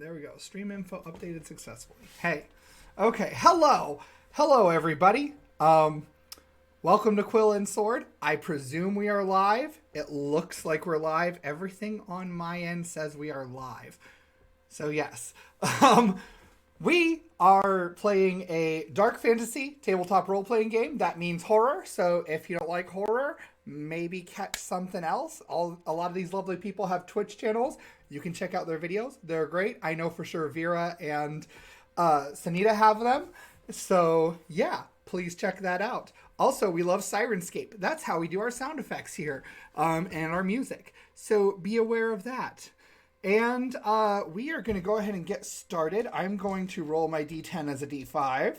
There we go. Stream info updated successfully. Hey. Okay. Hello. Hello, everybody. Welcome to Quill and Sword. I presume we are live. It looks like we're live. Everything on my end says we are live. So yes. We are playing a dark fantasy tabletop role-playing game. That means horror. So if you don't like horror, maybe catch something else. A lot of these lovely people have Twitch channels. You can check out their videos. They're great. I know for sure VERA and SENITA have them. So yeah, please check that out. Also, we love Syrinscape. That's how we do our sound effects here and our music. So be aware of that. And we are going to go ahead and get started. I'm going to roll my D10 as a D5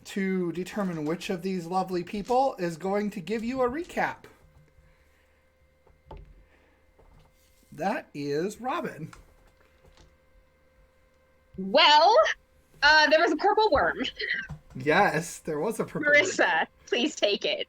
to determine which of these lovely people is going to give you a recap. That is Robin. Well, there was a purple worm. Yes, there was a purple MARISA, worm. please take it.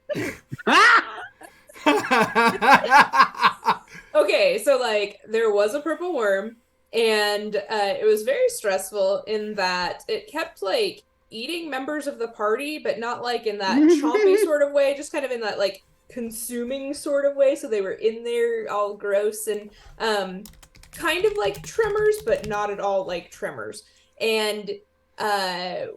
Okay, so like there was a purple worm, and it was very stressful in that it kept like eating members of the party, but not like in that chompy sort of way, just kind of in that like consuming sort of way. So they were in there all gross and kind of like tremors, but not at all like tremors. And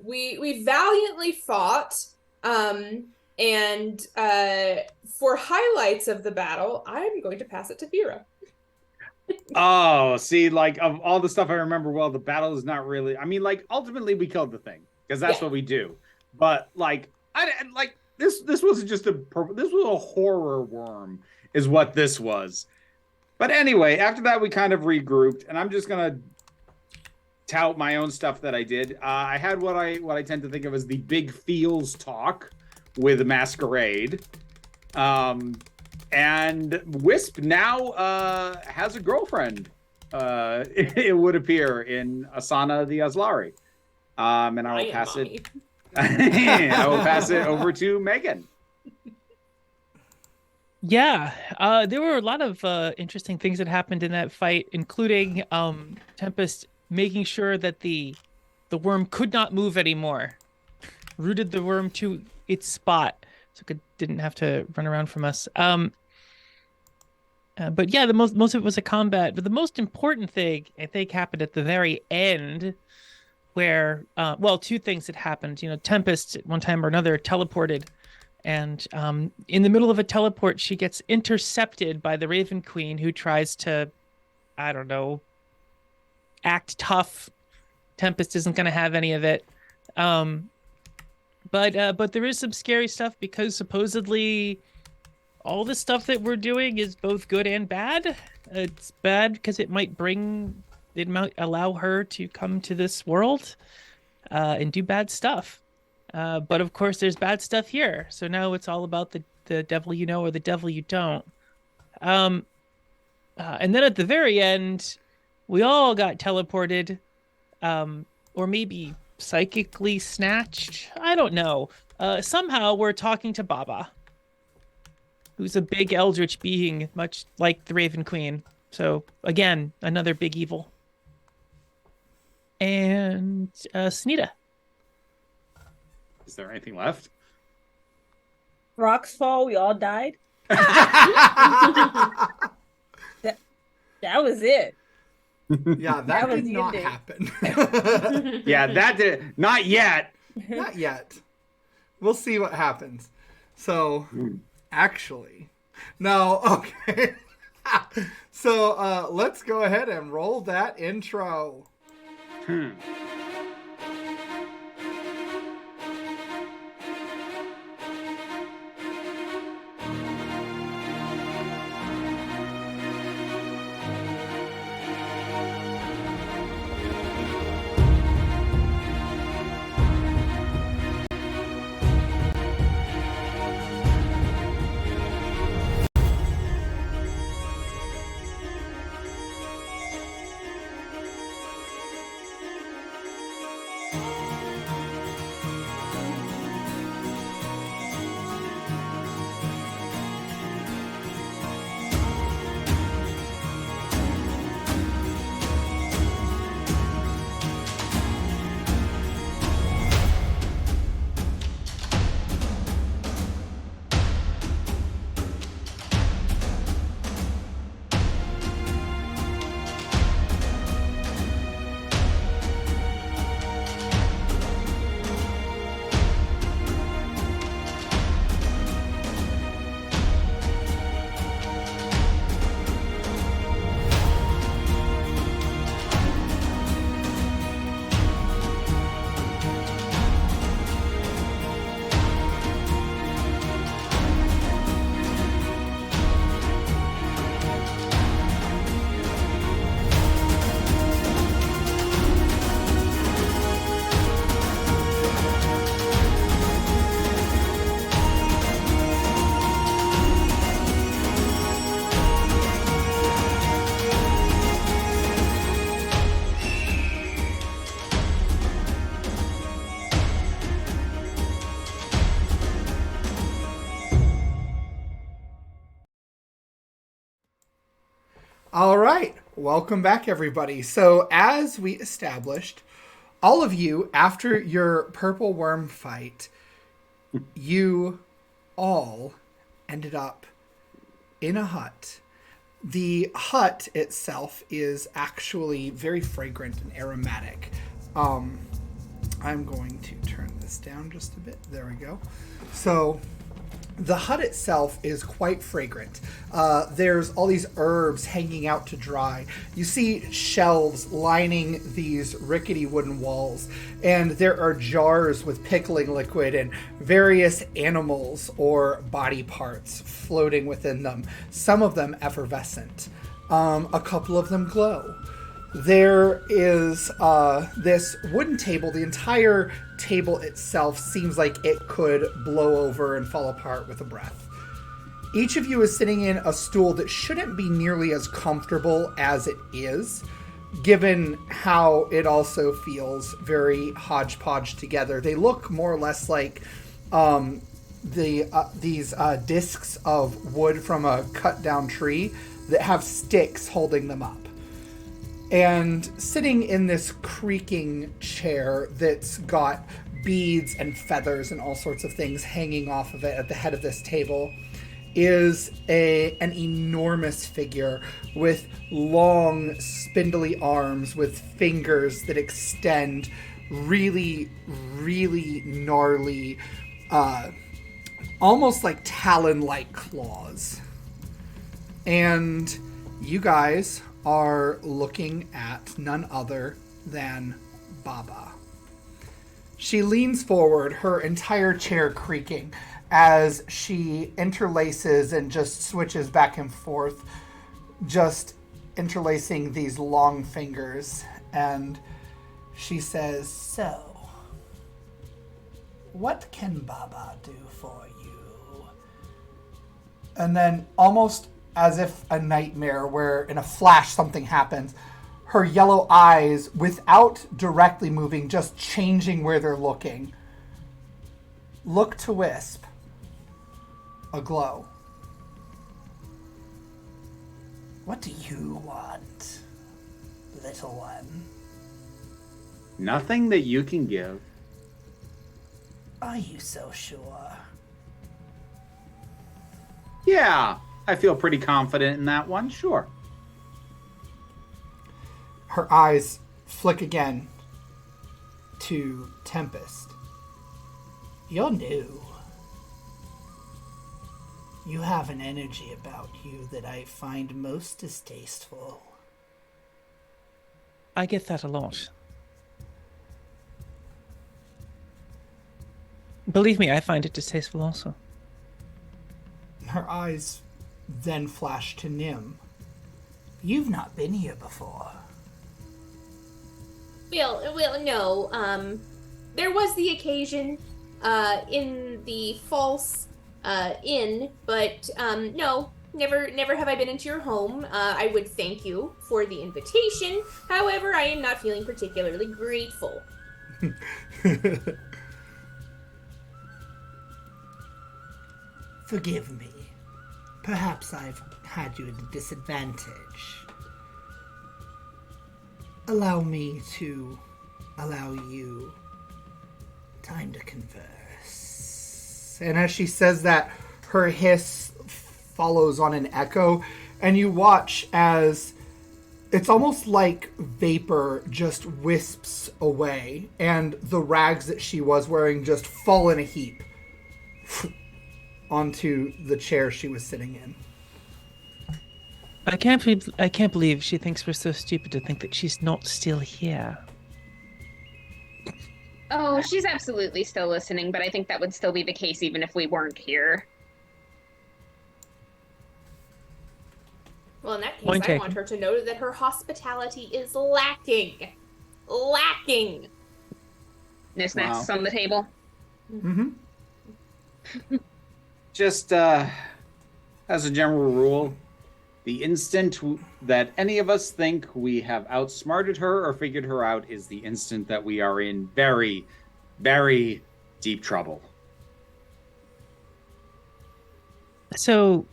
we valiantly fought. And for highlights of the battle, I'm going to pass it to VERA. Oh, see, like of all the stuff I remember, well, the battle is not really. I mean, like ultimately we killed the thing because that's what we do. But like, this wasn't just this was a horror worm, is what this was. But anyway, after that we kind of regrouped, and I'm just gonna tout my own stuff that I did. I had what I tend to think of as the big feels talk with Masquerade. And Wisp now has a girlfriend, it would appear, in Asana the Aslari. And I will pass it. I will pass it over to Megan. Yeah, there were a lot of interesting things that happened in that fight, including Tempest making sure that the worm could not move anymore. Rooted the worm to its spot, so it didn't have to run around from us. But yeah, the most of it was a combat. But the most important thing, I think, happened at the very end, where well, two things had happened. You know, Tempest at one time or another teleported, and in the middle of a teleport, she gets intercepted by the Raven Queen, who tries to, I don't know, act tough. Tempest isn't going to have any of it. But there is some scary stuff because supposedly all the stuff that we're doing is both good and bad. It's bad because it might allow her to come to this world and do bad stuff. But of course, there's bad stuff here. So now it's all about the devil you know or the devil you don't. And then at the very end, we all got teleported, or maybe psychically snatched. I don't know. Somehow we're talking to Baba, who's a big eldritch being, much like the Raven Queen. So again, another big evil. And SENITA. Is there anything left? Rocks fall. We all died. That was it. Yeah, that did not happen. Yeah, that did not yet. Not yet. We'll see what happens. So, actually, no. Okay. So let's go ahead and roll that intro. All right. Welcome back, everybody. So, as we established, all of you, after your purple worm fight, you all ended up in a hut. The hut itself is actually very fragrant and aromatic. I'm going to turn this down just a bit. There we go. So the hut itself is quite fragrant. There's all these herbs hanging out to dry. You see shelves lining these rickety wooden walls, and there are jars with pickling liquid and various animals or body parts floating within them, some of them effervescent. A couple of them glow. There is this wooden table. The entire table itself seems like it could blow over and fall apart with a breath. Each of you is sitting in a stool that shouldn't be nearly as comfortable as it is, given how it also feels very hodgepodge together. They look more or less like these discs of wood from a cut down tree that have sticks holding them up. And sitting in this creaking chair that's got beads and feathers and all sorts of things hanging off of it at the head of this table is an enormous figure with long, spindly arms with fingers that extend really, really gnarly, almost like talon-like claws. And you guys are looking at none other than Baba. She leans forward, her entire chair creaking, as she interlaces and just switches back and forth, just interlacing these long fingers. And she says, "So, what can Baba do for you?" And then, almost as if a nightmare where in a flash something happens, her yellow eyes, without directly moving, just changing where they're looking, look to Wisp, aglow. "What do you want, little one?" Nothing that you can give. "Are you so sure?" Yeah, I feel pretty confident in that one, sure. Her eyes flick again to Tempest. "You're new. You have an energy about you that I find most distasteful." I get that a lot. Believe me, I find it distasteful also. Her eyes then flash to Nim. "You've not been here before." Well, no. There was the occasion, in the false, inn, but, no, never have I been into your home. I would thank you for the invitation. However, I am not feeling particularly grateful. "Forgive me. Perhaps I've had you at a disadvantage. Allow me to allow you time to converse." And as she says that, her hiss follows on an echo, and you watch as it's almost like vapor just wisps away, and the rags that she was wearing just fall in a heap onto the chair she was sitting in. I can't believe she thinks we're so stupid to think that she's not still here. Oh, she's absolutely still listening, but I think that would still be the case even if we weren't here. Well, in that case, Point I taken. want her to know that her hospitality is lacking. Lacking. No snacks Wow. on the table. Mm-hmm. Just as a general rule, the instant that any of us think we have outsmarted her or figured her out is the instant that we are in very, very deep trouble. So,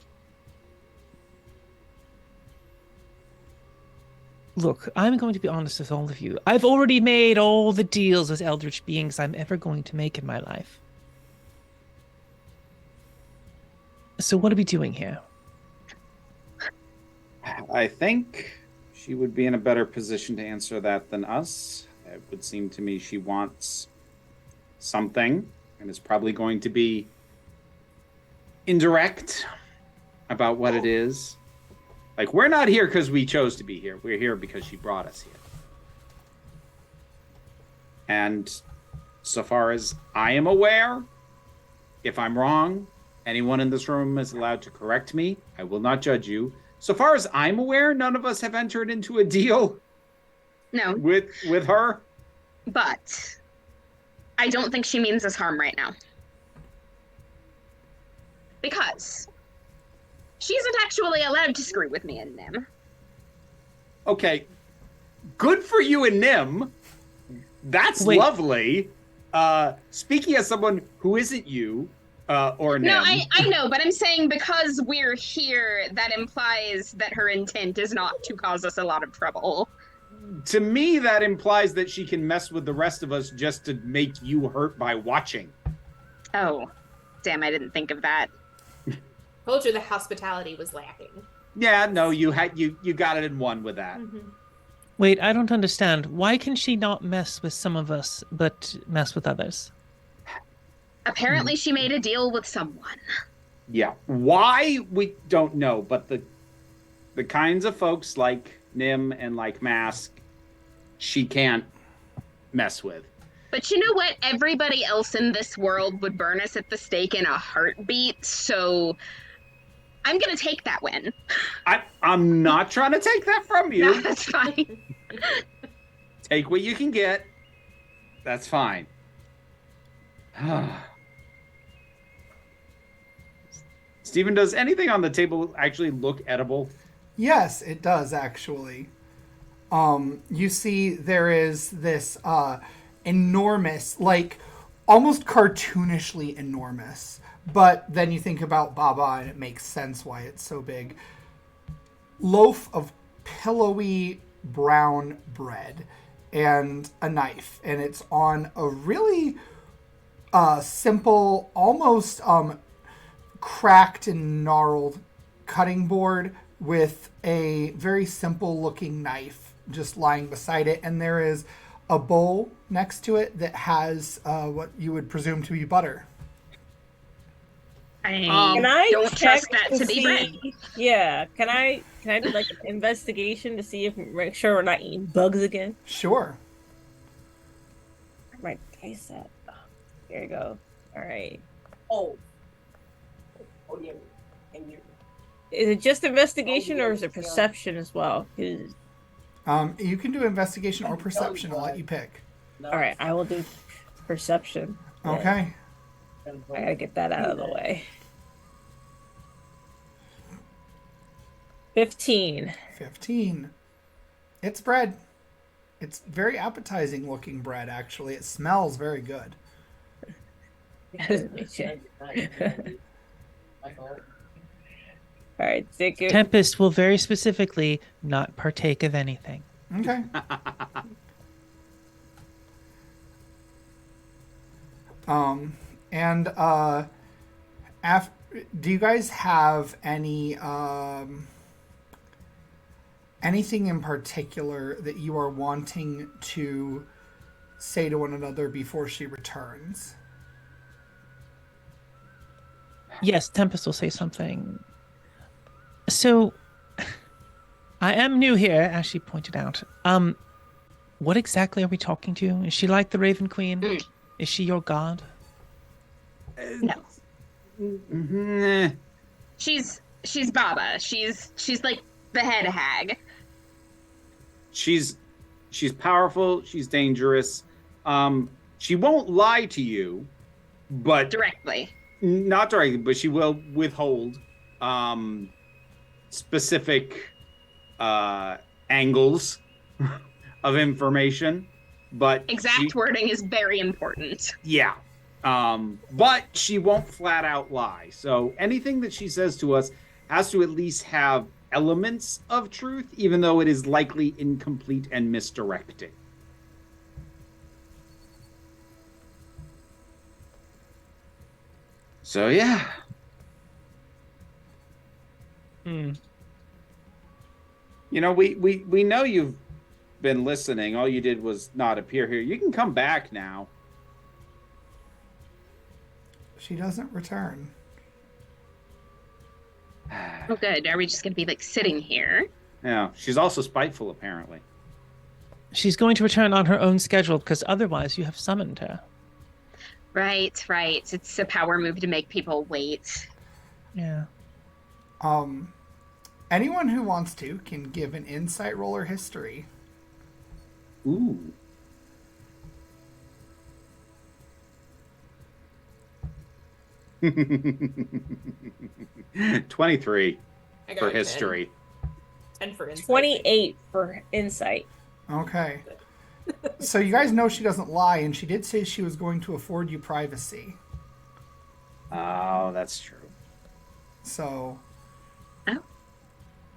Look, I'm going to be honest with all of you. I've already made all the deals with eldritch beings I'm ever going to make in my life. So what are we doing here? I think she would be in a better position to answer that than us. It would seem to me she wants something, and is probably going to be indirect about what it is. Like, we're not here because we chose to be here. We're here because she brought us here. And so far as I am aware, if I'm wrong, anyone in this room is allowed to correct me. I will not judge you. So far as I'm aware, none of us have entered into a deal No, with her. but I don't think she means us harm right now. Because she isn't actually allowed to screw with me and Nim. Okay, good for you and Nim. That's Wait. lovely. Speaking as someone who isn't you, or Nim. No, I know, but I'm saying because we're here, that implies that her intent is not to cause us a lot of trouble. To me, that implies that she can mess with the rest of us just to make you hurt by watching. Oh, damn, I didn't think of that. Told you the hospitality was lacking. Yeah, no, you got it in one with that. Mm-hmm. Wait, I don't understand. Why can she not mess with some of us, but mess with others? Apparently she made a deal with someone. Yeah, why we don't know, but the kinds of folks like Nim and like Mask, she can't mess with. But you know what? Everybody else in this world would burn us at the stake in a heartbeat, so I'm gonna take that win. I'm not trying to take that from you. No, that's fine. Take what you can get. That's fine. Steven, does anything on the table actually look edible? Yes, it does actually. You see there is this enormous, like almost cartoonishly enormous, but then you think about Baba and it makes sense why it's so big. Loaf of pillowy brown bread and a knife, and it's on a really simple, almost cracked and gnarled cutting board with a very simple looking knife just lying beside it, and there is a bowl next to it that has what you would presume to be butter. Can I don't check trust that to be bread. Yeah, can I do like an investigation to see if make sure we're not eating bugs again? Sure. Right, taste that. Here you go. All right. Oh yeah. Is it just investigation or is it perception as well? 'Cause- You can do investigation or perception. I'll let you pick. all right, I will do perception. Yeah, Okay. I gotta get that out of the way. 15. 15. It's bread. It's very appetizing looking bread, actually. It smells very good. All right, take it. Tempest will very specifically not partake of anything. Okay. And do you guys have any anything in particular that you are wanting to say to one another before she returns? Yes, Tempest will say something. So, I am new here, as she pointed out. What exactly are we talking to? Is she like the Raven Queen? Is she your god? No. Mm-hmm. She's Baba. She's like the head hag. She's powerful. She's dangerous. She won't lie to you, but Directly. not directly. But she will withhold specific angles of information. But Exact wording is very important. yeah. But she won't flat out lie. So anything that she says to us has to at least have elements of truth, even though it is likely incomplete and misdirecting. So yeah. You know, we know you've been listening. All you did was not appear here. You can come back now. She doesn't return. Oh, good. Are we just gonna be like sitting here? Yeah, she's also spiteful, apparently. She's going to return on her own schedule because otherwise you have summoned her. Right. It's a power move to make people wait. Yeah. Anyone who wants to can give an insight roll or history. Ooh. $23 I got for 10. history. 10 for insight. 28 for insight. Okay. So you guys know she doesn't lie, and she did say she was going to afford you privacy. Oh, that's true. So Oh.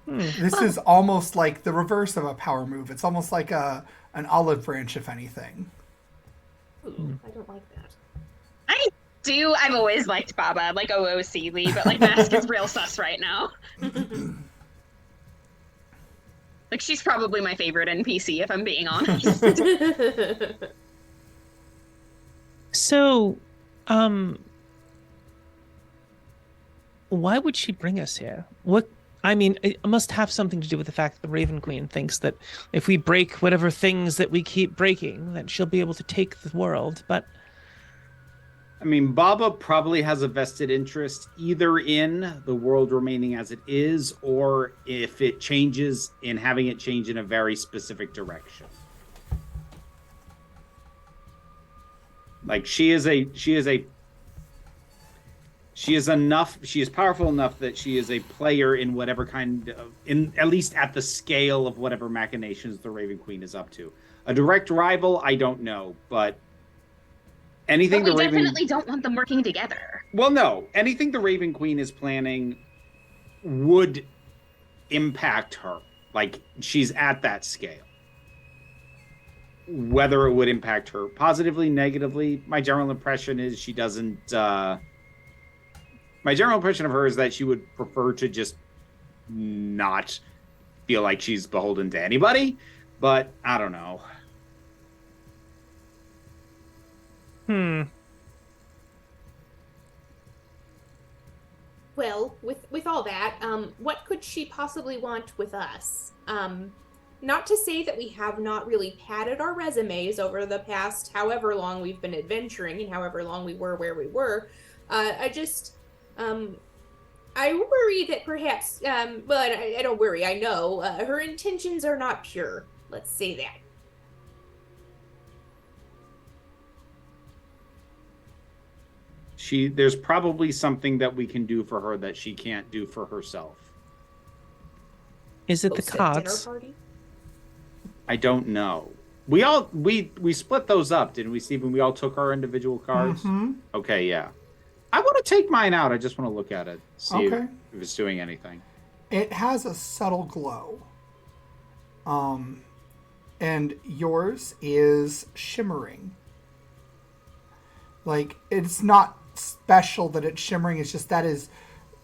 this is almost like the reverse of a power move. It's almost like an olive branch, if anything. Ooh, I don't like that. I've always liked Baba, like OOC, but like Mask is real sus right now. Like, she's probably my favorite NPC, if I'm being honest. So, why would she bring us here? What? I mean, it must have something to do with the fact that the Raven Queen thinks that if we break whatever things that we keep breaking, that she'll be able to take the world. But I mean, Baba probably has a vested interest either in the world remaining as it is, or if it changes, in having it change in a very specific direction. Like she is powerful enough that she is a player in whatever kind of, in at least at the scale of whatever machinations the Raven Queen is up to. A direct rival, I don't know, but anything But we the Raven... definitely don't want them working together. Well, no. Anything the Raven Queen is planning would impact her. Like, she's at that scale. Whether it would impact her positively, negatively, my general impression is she doesn't... my general impression of her is that she would prefer to just not feel like she's beholden to anybody. But, I don't know. Well, with all that, what could she possibly want with us? Not to say that we have not really padded our resumes over the past however long we've been adventuring and however long we were where we were. I worry that perhaps, well, I don't worry, I know, her intentions are not pure. Let's say that. There's probably something that we can do for her that she can't do for herself. is it the Host a dinner cards? party? I don't know. We split those up, didn't we, Stephen? We all took our individual cards? Mm-hmm. Okay, yeah. I want to take mine out. I just want to look at it, see Okay. if it's doing anything. It has a subtle glow. And yours is shimmering. Like, it's not special that it's shimmering, it's just that is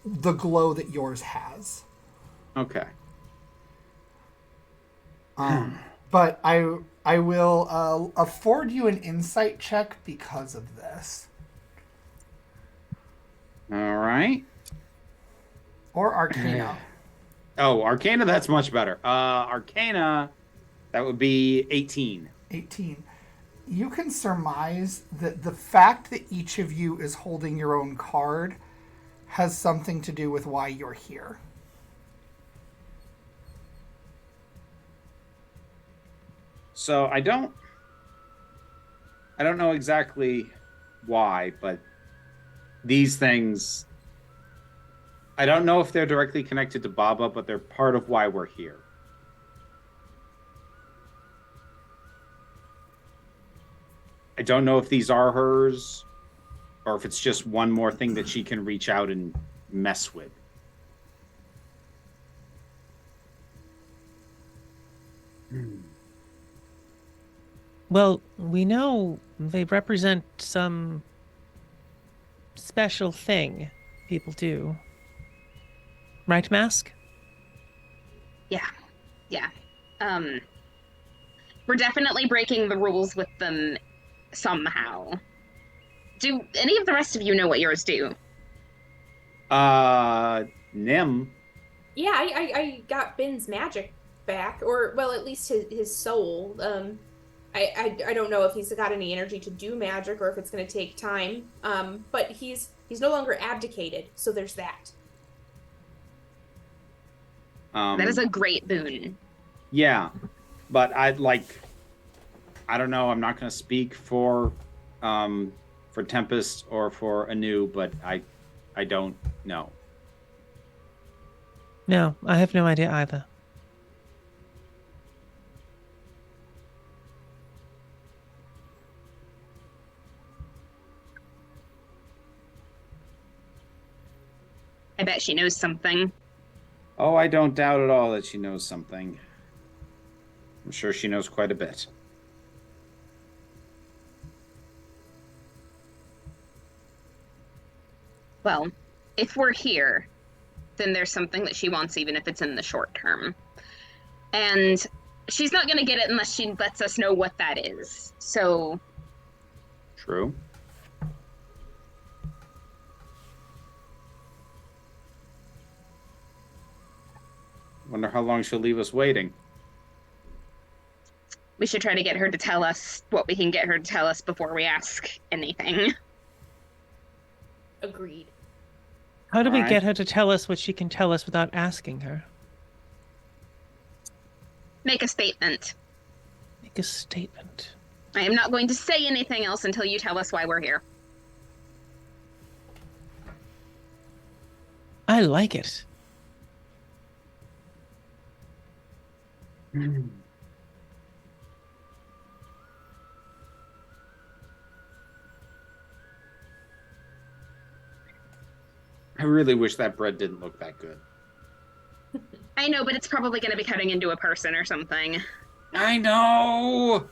the glow that yours has. Okay. But I will afford you an insight check because of this. All right. Or Arcana. Oh, Arcana, that's much better. Arcana, that would be 18. 18. You can surmise that the fact that each of you is holding your own card has something to do with why you're here. So I don't know exactly why, but these things, I don't know if they're directly connected to Baba, but they're part of why we're here. I don't know if these are hers or if it's just one more thing that she can reach out and mess with. Well, we know they represent some special thing people do. Right, Mask? Yeah. We're definitely breaking the rules with them somehow. Do any of the rest of you know what yours do? Nim. Yeah, I got Ben's magic back, or well, at least his soul. I don't know if he's got any energy to do magic or if it's going to take time. But he's no longer abdicated, so there's that. That is a great boon. Yeah, but I don't know. I'm not going to speak for Tempest or for Anu, but I don't know. No, I have no idea either. I bet she knows something. Oh, I don't doubt at all that she knows something. I'm sure she knows quite a bit. Well, if we're here, then there's something that she wants, even if it's in the short term. And she's not going to get it unless she lets us know what that is. So... True. Wonder how long she'll leave us waiting. we should try to get her to tell us what we can get her to tell us before we ask anything. Agreed. How do we Alright. get her to tell us what she can tell us without asking her? Make a statement. Make a statement. I am not going to say anything else until you tell us why we're here. I like it. I really wish that bread didn't look that good. I know, but it's probably going to be cutting into a person or something. I know!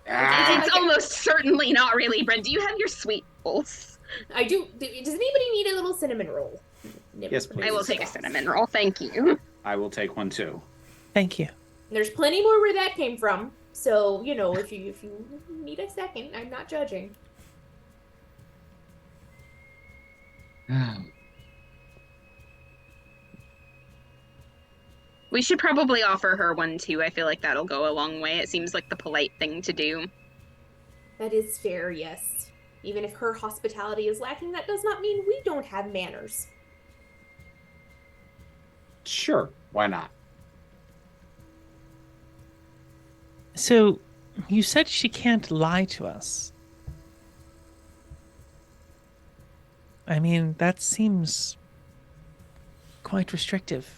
It's almost certainly not really bread. Do you have your sweet rolls? I do. Does anybody need a little cinnamon roll? Yes, please. I will take a cinnamon roll, thank you. I will take one too. Thank you. There's plenty more where that came from. So, you know, if you need a second, I'm not judging. We should probably offer her one too. I feel like that'll go a long way. It seems like the polite thing to do. That is fair, yes. Even if her hospitality is lacking, that does not mean we don't have manners. Sure, why not? So, you said she can't lie to us. I mean, that seems quite restrictive.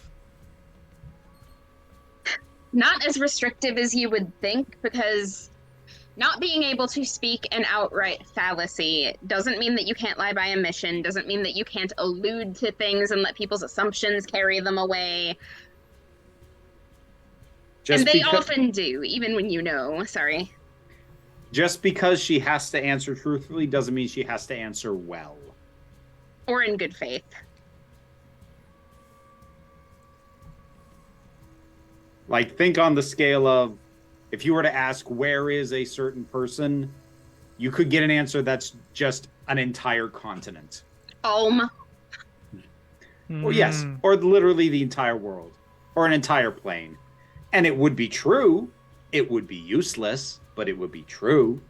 Not as restrictive as you would think, because not being able to speak an outright fallacy doesn't mean that you can't lie by omission, doesn't mean that you can't allude to things and let people's assumptions carry them away. And they often do, even when you know. Sorry. Just because she has to answer truthfully doesn't mean she has to answer well. Or in good faith. Like, think on the scale of, if you were to ask where is a certain person, you could get an answer that's just an entire continent. Well, yes, or literally the entire world, or an entire plane. And it would be true. It would be useless, but it would be true.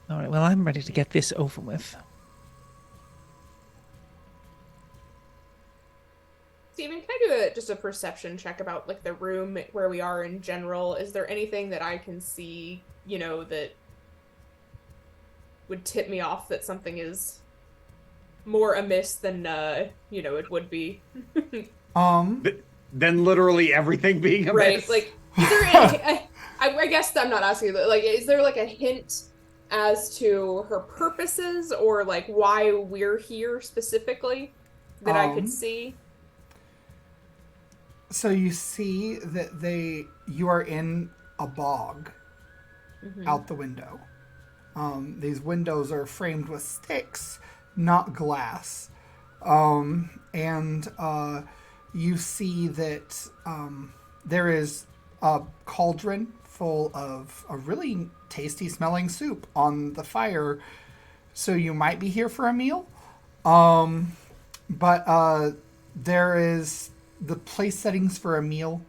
All right, well, I'm ready to get this over with. Steven, can I do just a perception check about like the room where we are in general? Is there anything that I can see, you know, that would tip me off that something is more amiss than you know, it would be? Then literally everything being amiss. Right, like, is there any, I guess I'm not asking, like, is there like a hint as to her purposes or like why we're here specifically? that I could see? So you see that you are in a bog out the window. These windows are framed with sticks, not glass. And you see that there is a cauldron full of a really tasty smelling soup on the fire. So you might be here for a meal. But there is the place settings for a meal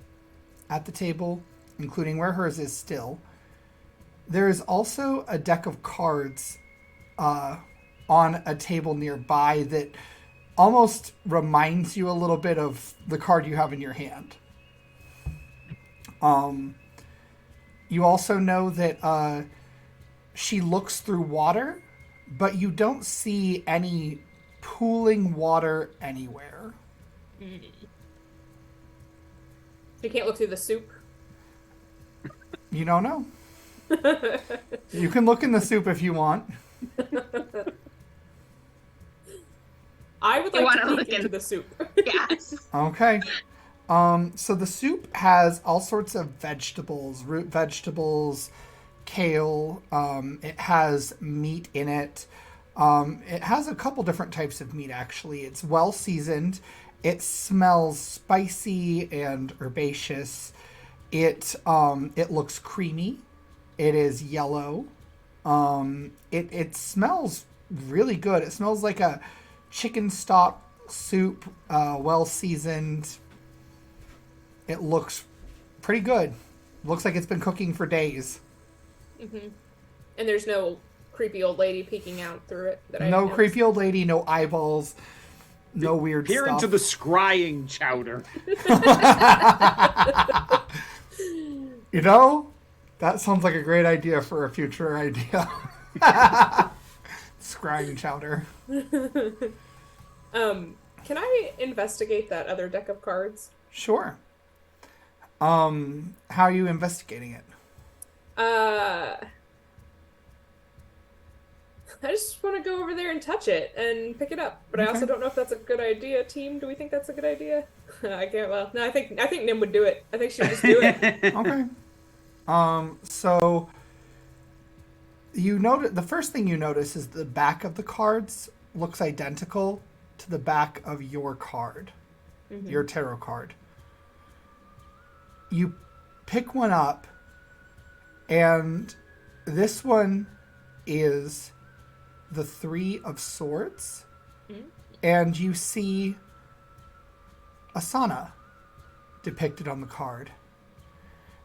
at the table, including where hers is still. There is also a deck of cards on a table nearby that almost reminds you a little bit of the card you have in your hand. You also know that she looks through water, but you don't see any pooling water anywhere. You can't look through the soup. You don't know. You can look in the soup if you want. I would like to look into the soup. Yes. Okay. So the soup has all sorts of vegetables, root vegetables, kale. It has meat in it. It has a couple different types of meat, actually. It's well seasoned. It smells spicy and herbaceous. It looks creamy. It is yellow. It smells really good. It smells like a chicken stock soup, well seasoned. It looks pretty good. Looks like it's been cooking for days. Mm-hmm. And there's no creepy old lady peeking out through it. No creepy old lady, no eyeballs, no weird Peer stuff. into the scrying chowder. You know, that sounds like a great idea for a future idea. Scrying chowder. Can I investigate that other deck of cards? Sure. How are you investigating it? I just want to go over there and touch it and pick it up, but I also don't know if that's a good idea. Team, do we think that's a good idea? I can't. Well, no, I think Nim would do it. I think she would just do it. Okay. So you notice the first thing you notice is the back of the cards looks identical to the back of your card, your tarot card. You pick one up, and this one is the Three of Swords, and you see Asana depicted on the card.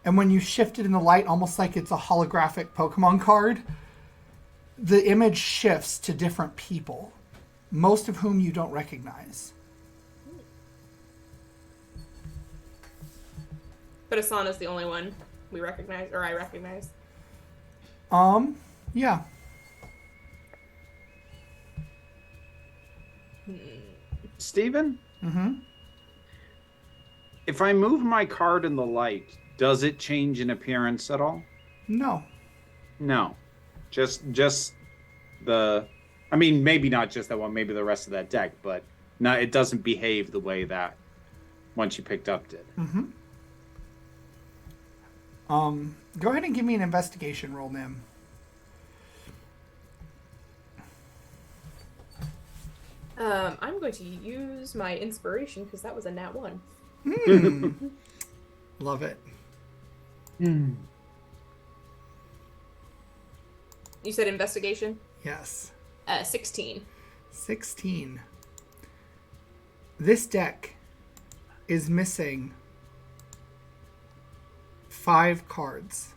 And when you shift it in the light, almost like it's a holographic Pokemon card, the image shifts to different people, most of whom you don't recognize. But Asana's the only one we recognize, or I recognize. Yeah. Steven? Mm-hmm. If I move my card in the light, does it change in appearance at all? No. No. Just the... I mean, maybe not just that one, maybe the rest of that deck, but no, it doesn't behave the way that once you picked up did. Mm-hmm. Go ahead and give me an investigation roll, Nim. I'm going to use my inspiration because that was a nat 1. Love it. You said investigation? Yes. 16. 16. This deck is missing 5 cards.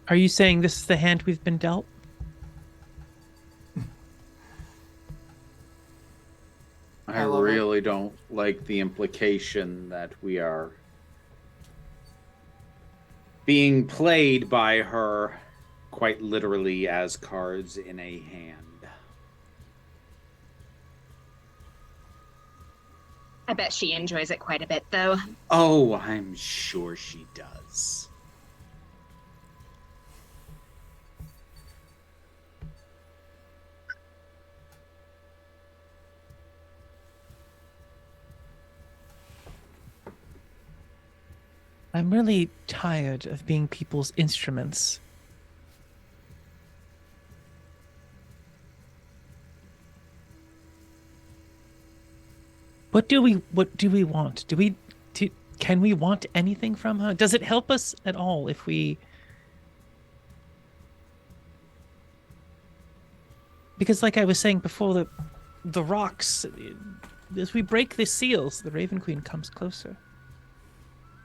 Are you saying this is the hand we've been dealt? I really don't like the implication that we are being played by her quite literally as cards in a hand. I bet she enjoys it quite a bit, though. Oh, I'm sure she does. I'm really tired of being people's instruments. What do we want? Can we want anything from her? Does it help us at all if we... Because like I was saying before, the rocks, as we break the seals, the Raven Queen comes closer.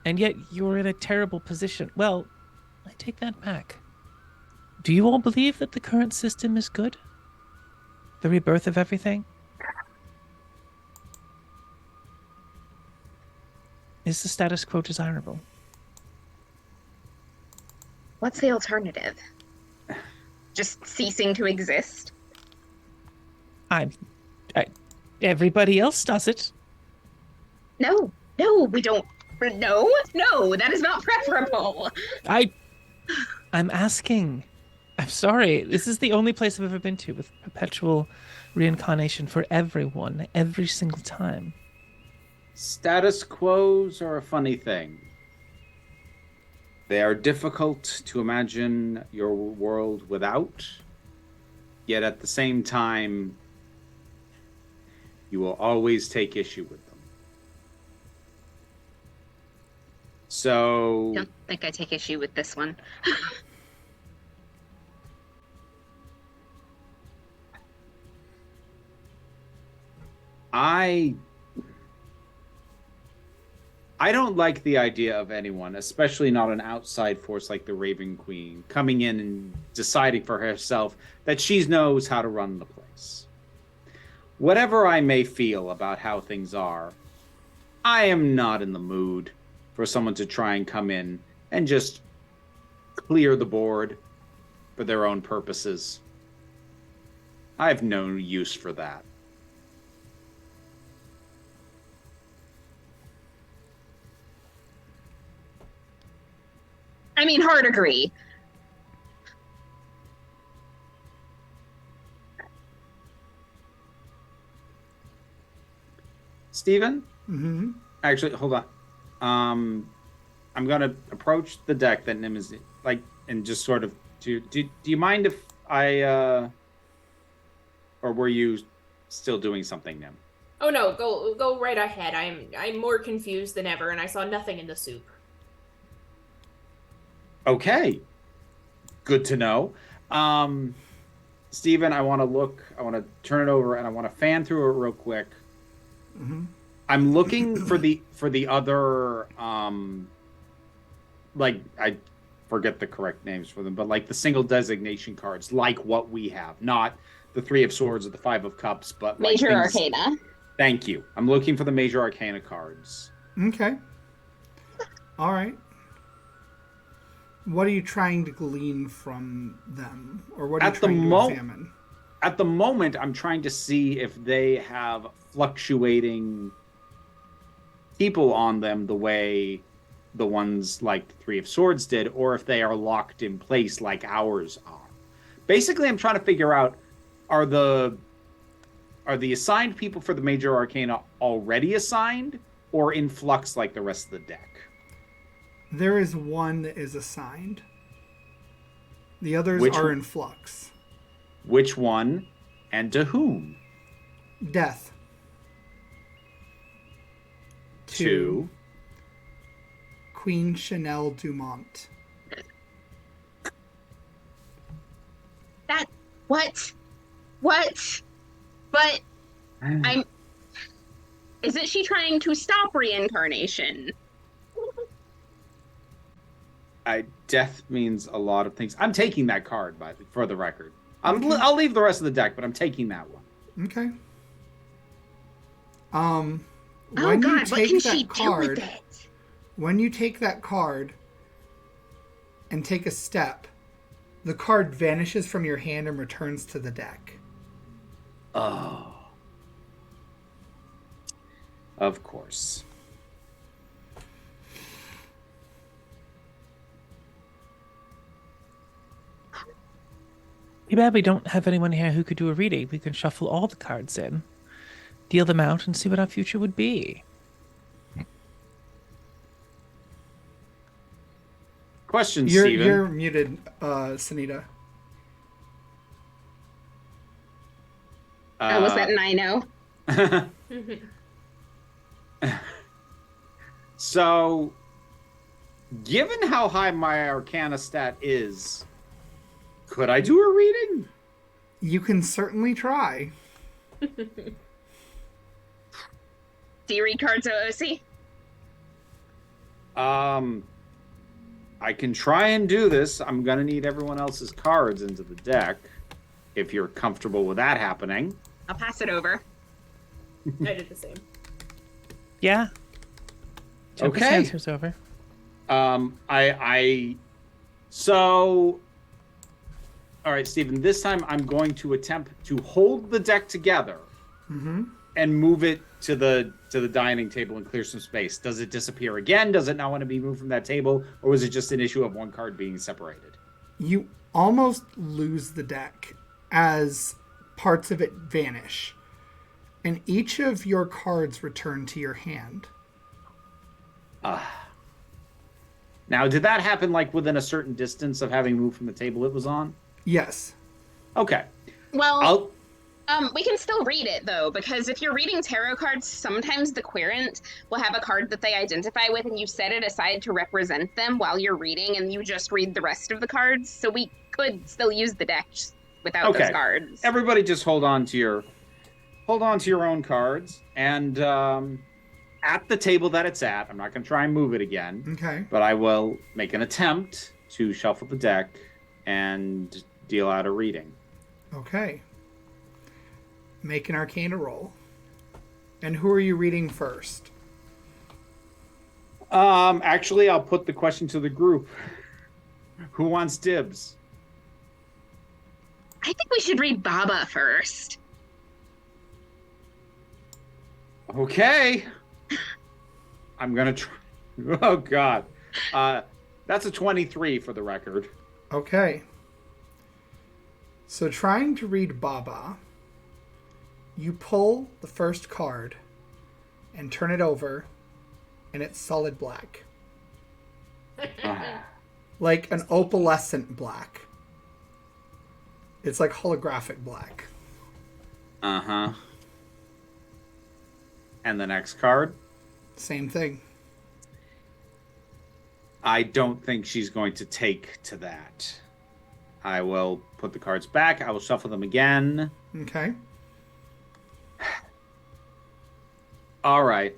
And yet you're in a terrible position. Well, I take that back. Do you all believe that the current system is good? The rebirth of everything? Is the status quo desirable? What's the alternative? Just ceasing to exist? Everybody else does it. No, we don't. No, that is not preferable. I'm asking. I'm sorry. This is the only place I've ever been to with perpetual reincarnation for everyone, every single time. Status quos are a funny thing. They are difficult to imagine your world without, yet at the same time, you will always take issue with them. So... I don't think I take issue with this one. I don't like the idea of anyone, especially not an outside force like the Raven Queen, coming in and deciding for herself that she knows how to run the place. Whatever I may feel about how things are, I am not in the mood for someone to try and come in and just clear the board for their own purposes. I have no use for that. I mean, hard agree. Steven? Mm-hmm. Actually, hold on. I'm gonna approach the deck that Nim is like, and just sort of do you mind if I or were you still doing something, Nim? Oh no, go right ahead. I'm more confused than ever, and I saw nothing in the soup. Okay. Good to know. Steven, I want to turn it over and I want to fan through it real quick. Mm-hmm. I'm looking for the other like, I forget the correct names for them, but like the single designation cards, like what we have, not the 3 of Swords or the 5 of Cups, but like Major Arcana. Thank you. I'm looking for the Major Arcana cards. Okay. All right. What are you trying to glean from them? Or what are you trying to examine? At the moment, I'm trying to see if they have fluctuating people on them the way the ones like the 3 of Swords did, or if they are locked in place like ours are. Basically, I'm trying to figure out, are the assigned people for the Major Arcana already assigned, or in flux like the rest of the deck? There is one that is assigned. The others are in flux. Which one and to whom? Death. To Queen Chanel Dumont. That... What? But... Isn't she trying to stop reincarnation? Death means a lot of things. I'm taking that card, for the record. I'll leave the rest of the deck, but I'm taking that one. Okay. Oh God, what can she do with it? When you take that card and take a step, the card vanishes from your hand and returns to the deck. Oh. Of course. Too bad we don't have anyone here who could do a reading. We can shuffle all the cards in, deal them out, and see what our future would be. Question, Steven. You're muted, Senita. Was that an I know? So, given how high my Arcana stat is, could I do a reading? You can certainly try. Do you read cards, OOC? I can try and do this. I'm going to need everyone else's cards into the deck, if you're comfortable with that happening. I'll pass it over. I did the same. Yeah. Took his Okay. answers over. So, all right, Stephen, this time I'm going to attempt to hold the deck together and move it to the dining table and clear some space. Does it disappear again? Does it not want to be moved from that table? Or was it just an issue of one card being separated? You almost lose the deck as parts of it vanish, and each of your cards return to your hand. Now, did that happen like within a certain distance of having moved from the table it was on? Yes. Okay. Well, we can still read it, though, because if you're reading tarot cards, sometimes the querent will have a card that they identify with, and you set it aside to represent them while you're reading, and you just read the rest of the cards. So we could still use the deck without those cards. Everybody just hold on to your own cards, and at the table that it's at, I'm not going to try and move it again. Okay. But I will make an attempt to shuffle the deck and deal out a reading. Okay. Make an Arcana roll. And who are you reading first? Actually, I'll put the question to the group. Who wants dibs? I think we should read Baba first. Okay. I'm going to try. Oh, God. That's a 23 for the record. Okay. So trying to read Baba, you pull the first card and turn it over, and it's solid black. Like an opalescent black. It's like holographic black. Uh-huh. And the next card? Same thing. I don't think she's going to take to that. I will put the cards back. I will shuffle them again. Okay. All right.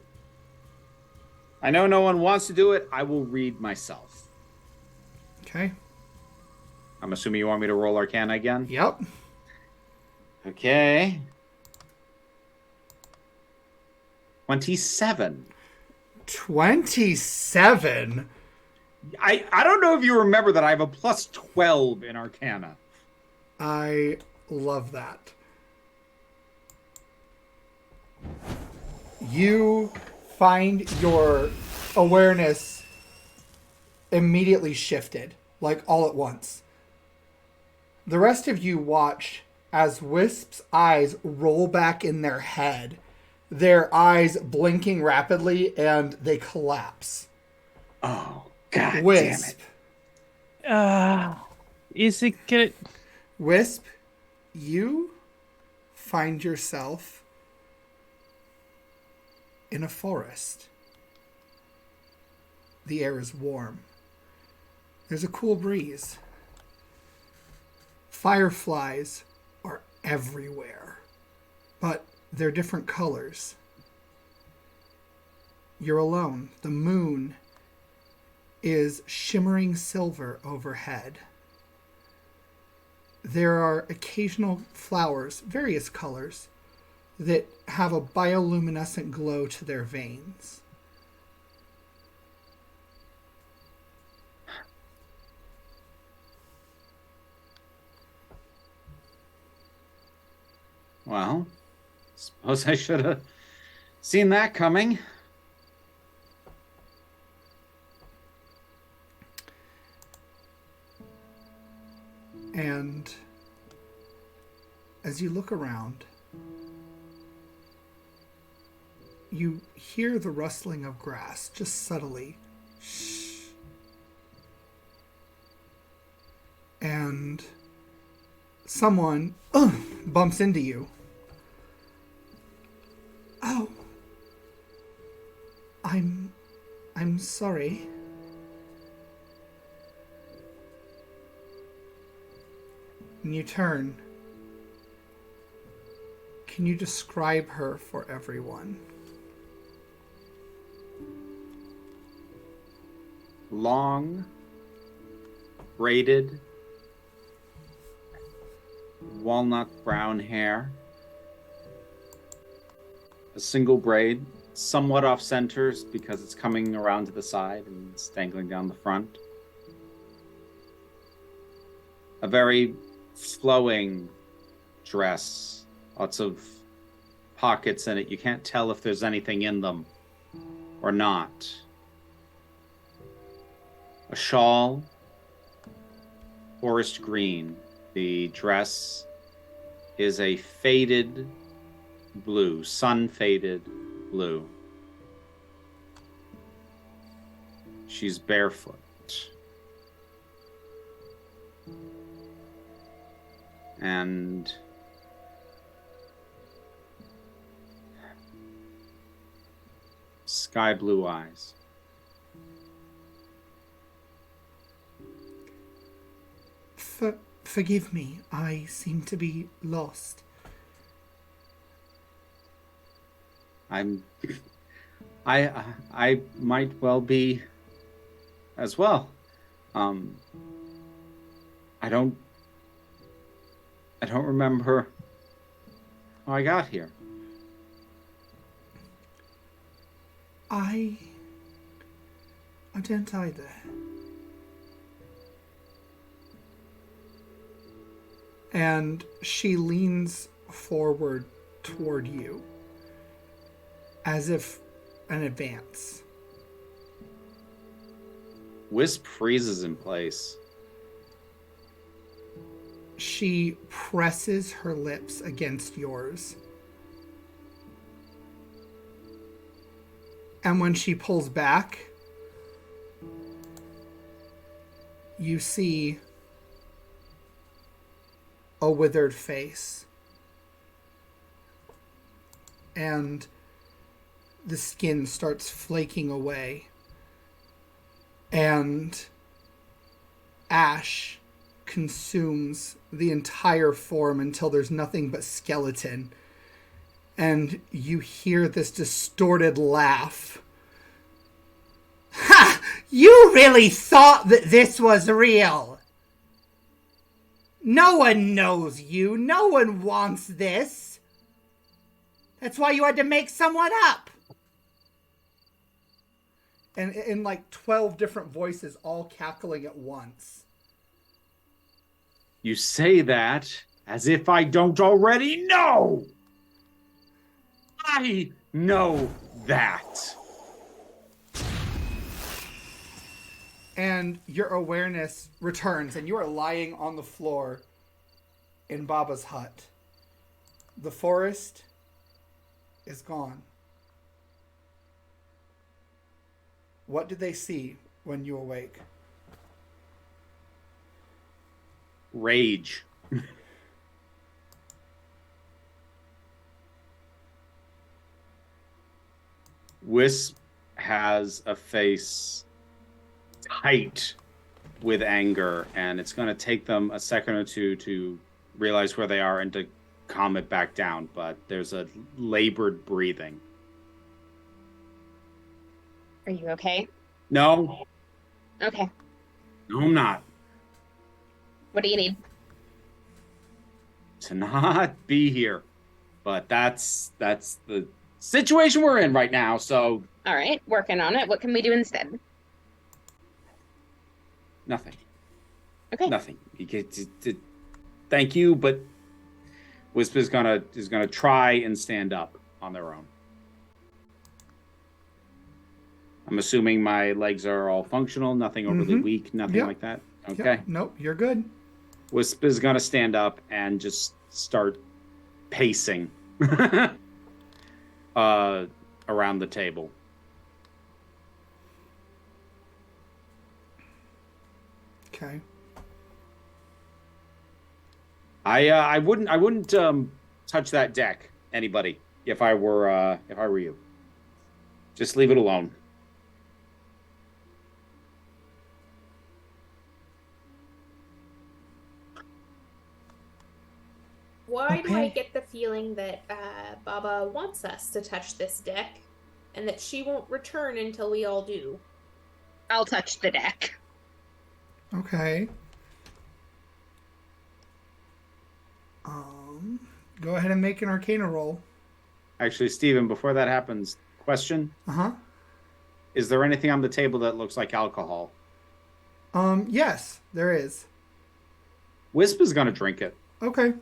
I know no one wants to do it. I will read myself. Okay. I'm assuming you want me to roll Arcana again? Yep. Okay. 27. 27? I don't know if you remember that I have a plus 12 in Arcana. I love that. You find your awareness immediately shifted, like all at once. The rest of you watch as Wisp's eyes roll back in their head, their eyes blinking rapidly, and they collapse. Oh, God Wisp. damn it. Is it gonna... Wisp, you find yourself in a forest. The air is warm. There's a cool breeze. Fireflies are everywhere, but they're different colors. You're alone. The moon is shimmering silver overhead. There are occasional flowers, various colors, that have a bioluminescent glow to their veins. Well, suppose I should have seen that coming. And as you look around, you hear the rustling of grass, just subtly. Shh. someone bumps into you. Oh. I'm sorry. And you turn. Can you describe her for everyone? Long, braided, walnut brown hair, a single braid, somewhat off centers because it's coming around to the side and it's dangling down the front. A very flowing dress, lots of pockets in it. You can't tell if there's anything in them or not. A shawl, forest green. The dress is a faded blue, sun-faded blue. She's barefoot. And sky blue eyes. Forgive me, I seem to be lost. I might well be as well. I don't remember how I got here. I don't either. And she leans forward toward you, as if an advance. Wisp freezes in place. She presses her lips against yours. And when she pulls back, you see a withered face. And the skin starts flaking away. And ash consumes the entire form until there's nothing but skeleton. And you hear this distorted laugh. Ha! You really thought that this was real! No one knows you. No one wants this. That's why you had to make someone up. And in like 12 different voices, all cackling at once. You say that as if I don't already know. I know that. And your awareness returns, and you are lying on the floor in Baba's hut. The forest is gone. What did they see when you awake? Rage. Wisp has a face tight with anger, and it's going to take them a second or two to realize where they are and to calm it back down, but there's a labored breathing. Are you okay? No. Okay. No, I'm not. What do you need? To not be here. But that's the situation we're in right now, so... All right, working on it. What can we do instead? Nothing. Okay. Nothing. You get to thank you, but Wisp is gonna try and stand up on their own. I'm assuming my legs are all functional, nothing overly weak, nothing like that. Okay. Yep. Nope, you're good. Wisp is gonna stand up and just start pacing around the table. Okay. I wouldn't touch that deck, anybody, if I were you. Just leave it alone. Why do I Okay. get the feeling that Baba wants us to touch this deck, and that she won't return until we all do? I'll touch the deck. Okay. Go ahead and make an Arcana roll. Actually, Steven, before that happens, question. Uh-huh. Is there anything on the table that looks like alcohol? Yes, there is. Wisp is going to drink it. Okay.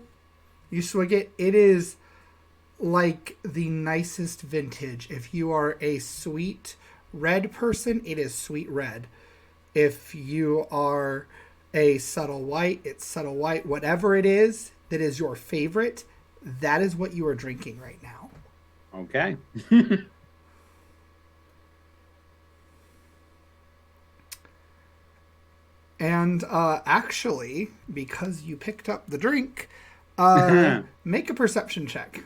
You swig it. It is like the nicest vintage. If you are a sweet red person, it is sweet red. If you are a subtle white, it's subtle white. Whatever it is that is your favorite, that is what you are drinking right now. Okay. And actually, because you picked up the drink, make a perception check.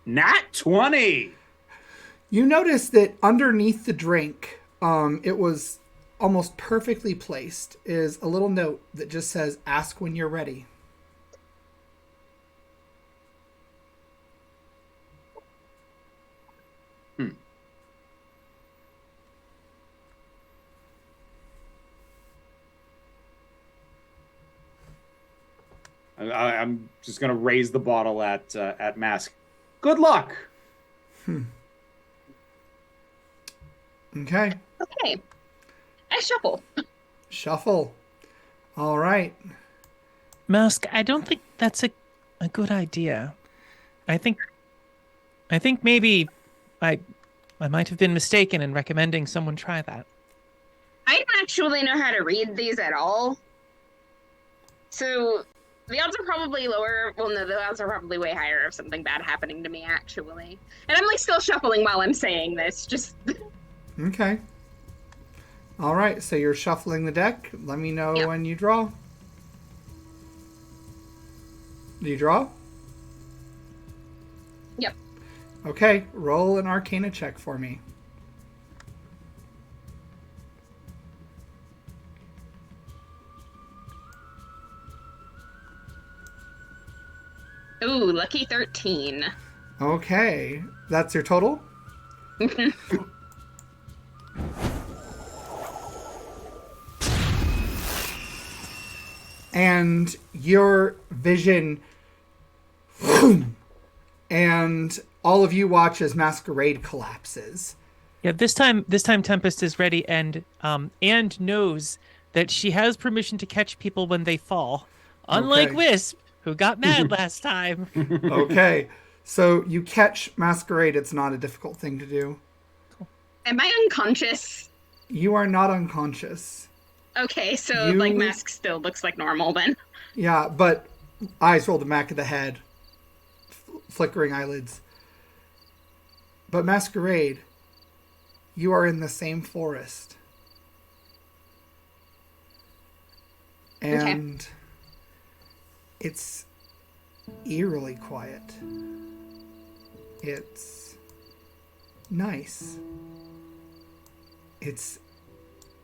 Nat 20. You notice that underneath the drink, it was almost perfectly placed, is a little note that just says, "Ask when you're ready." I'm just going to raise the bottle at Mask. Good luck. Okay. Okay. I shuffle. Shuffle. All right. Mask, I don't think that's a good idea. I think maybe I might have been mistaken in recommending someone try that. I don't actually know how to read these at all. So the odds are probably lower. Well, no, the odds are probably way higher of something bad happening to me, actually. And I'm like still shuffling while I'm saying this. Just Okay. All right. So you're shuffling the deck. Let me know when you draw. Do you draw? Yep. Okay. Roll an Arcana check for me. Ooh, lucky 13. Okay. That's your total? And your vision, and all of you watch as Masquerade collapses. Yeah, this time Tempest is ready and knows that she has permission to catch people when they fall. Unlike Okay. Wisp, who got mad last time. Okay, so you catch Masquerade. It's not a difficult thing to do. Am I unconscious? You are not unconscious. Okay, so You- like Mask still looks like normal then. Yeah, but eyes roll to the back of the head, flickering eyelids. But Masquerade, you are in the same forest. And it's eerily quiet. It's nice. It's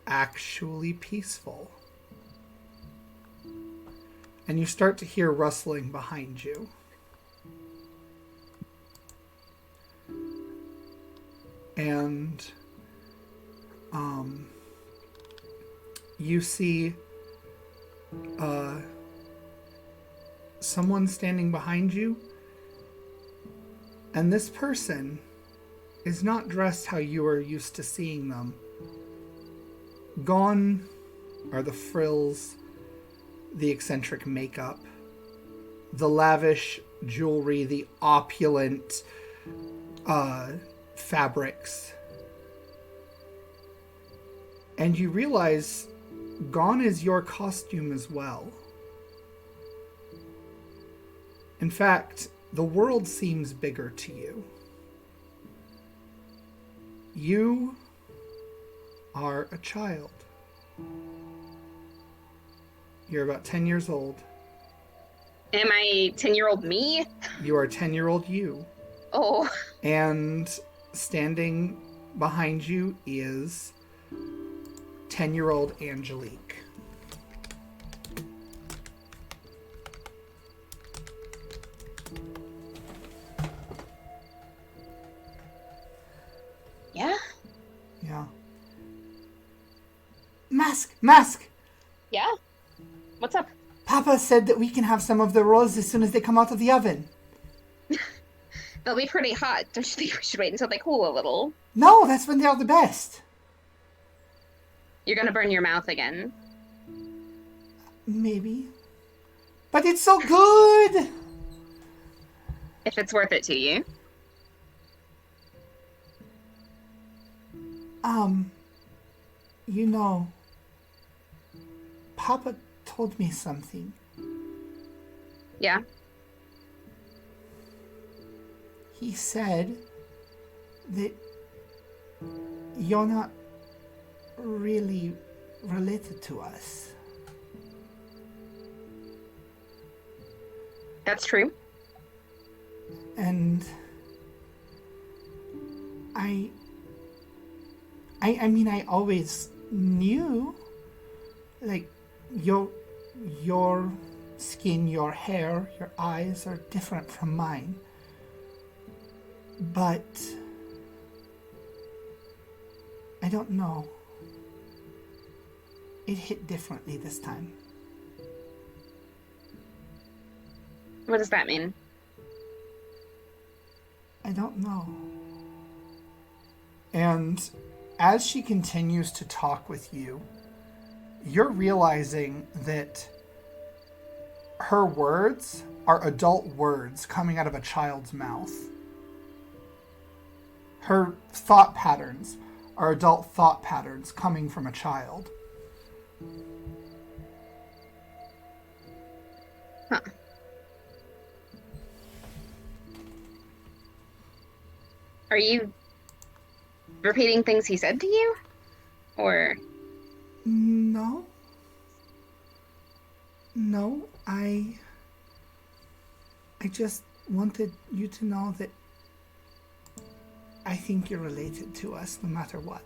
actually peaceful. And you start to hear rustling behind you. And you see someone standing behind you, and this person is not dressed how you are used to seeing them. Gone are the frills, the eccentric makeup, the lavish jewelry, the opulent fabrics. And you realize gone is your costume as well. In fact, the world seems bigger to you. You are a child. You're about 10 years old. Am I 10-year-old me? You are 10-year-old you. Oh. And standing behind you is 10-year-old Angelique. Yeah? Yeah. Mask! Yeah? What's up? Papa said that we can have some of the rolls as soon as they come out of the oven. They'll be pretty hot. Don't you think we should wait until they cool a little? No, that's when they're the best. You're gonna burn your mouth again. Maybe. But it's so good! If it's worth it to you. You know, Papa told me something. Yeah? He said that you're not really related to us. That's true. And I mean, I always knew, like, your skin, your hair, your eyes are different from mine. But I don't know. It hit differently this time. What does that mean? I don't know. And as she continues to talk with you, you're realizing that her words are adult words coming out of a child's mouth. Her thought patterns are adult thought patterns coming from a child. Huh. Are you repeating things he said to you? Or... No. I just wanted you to know that I think you're related to us no matter what.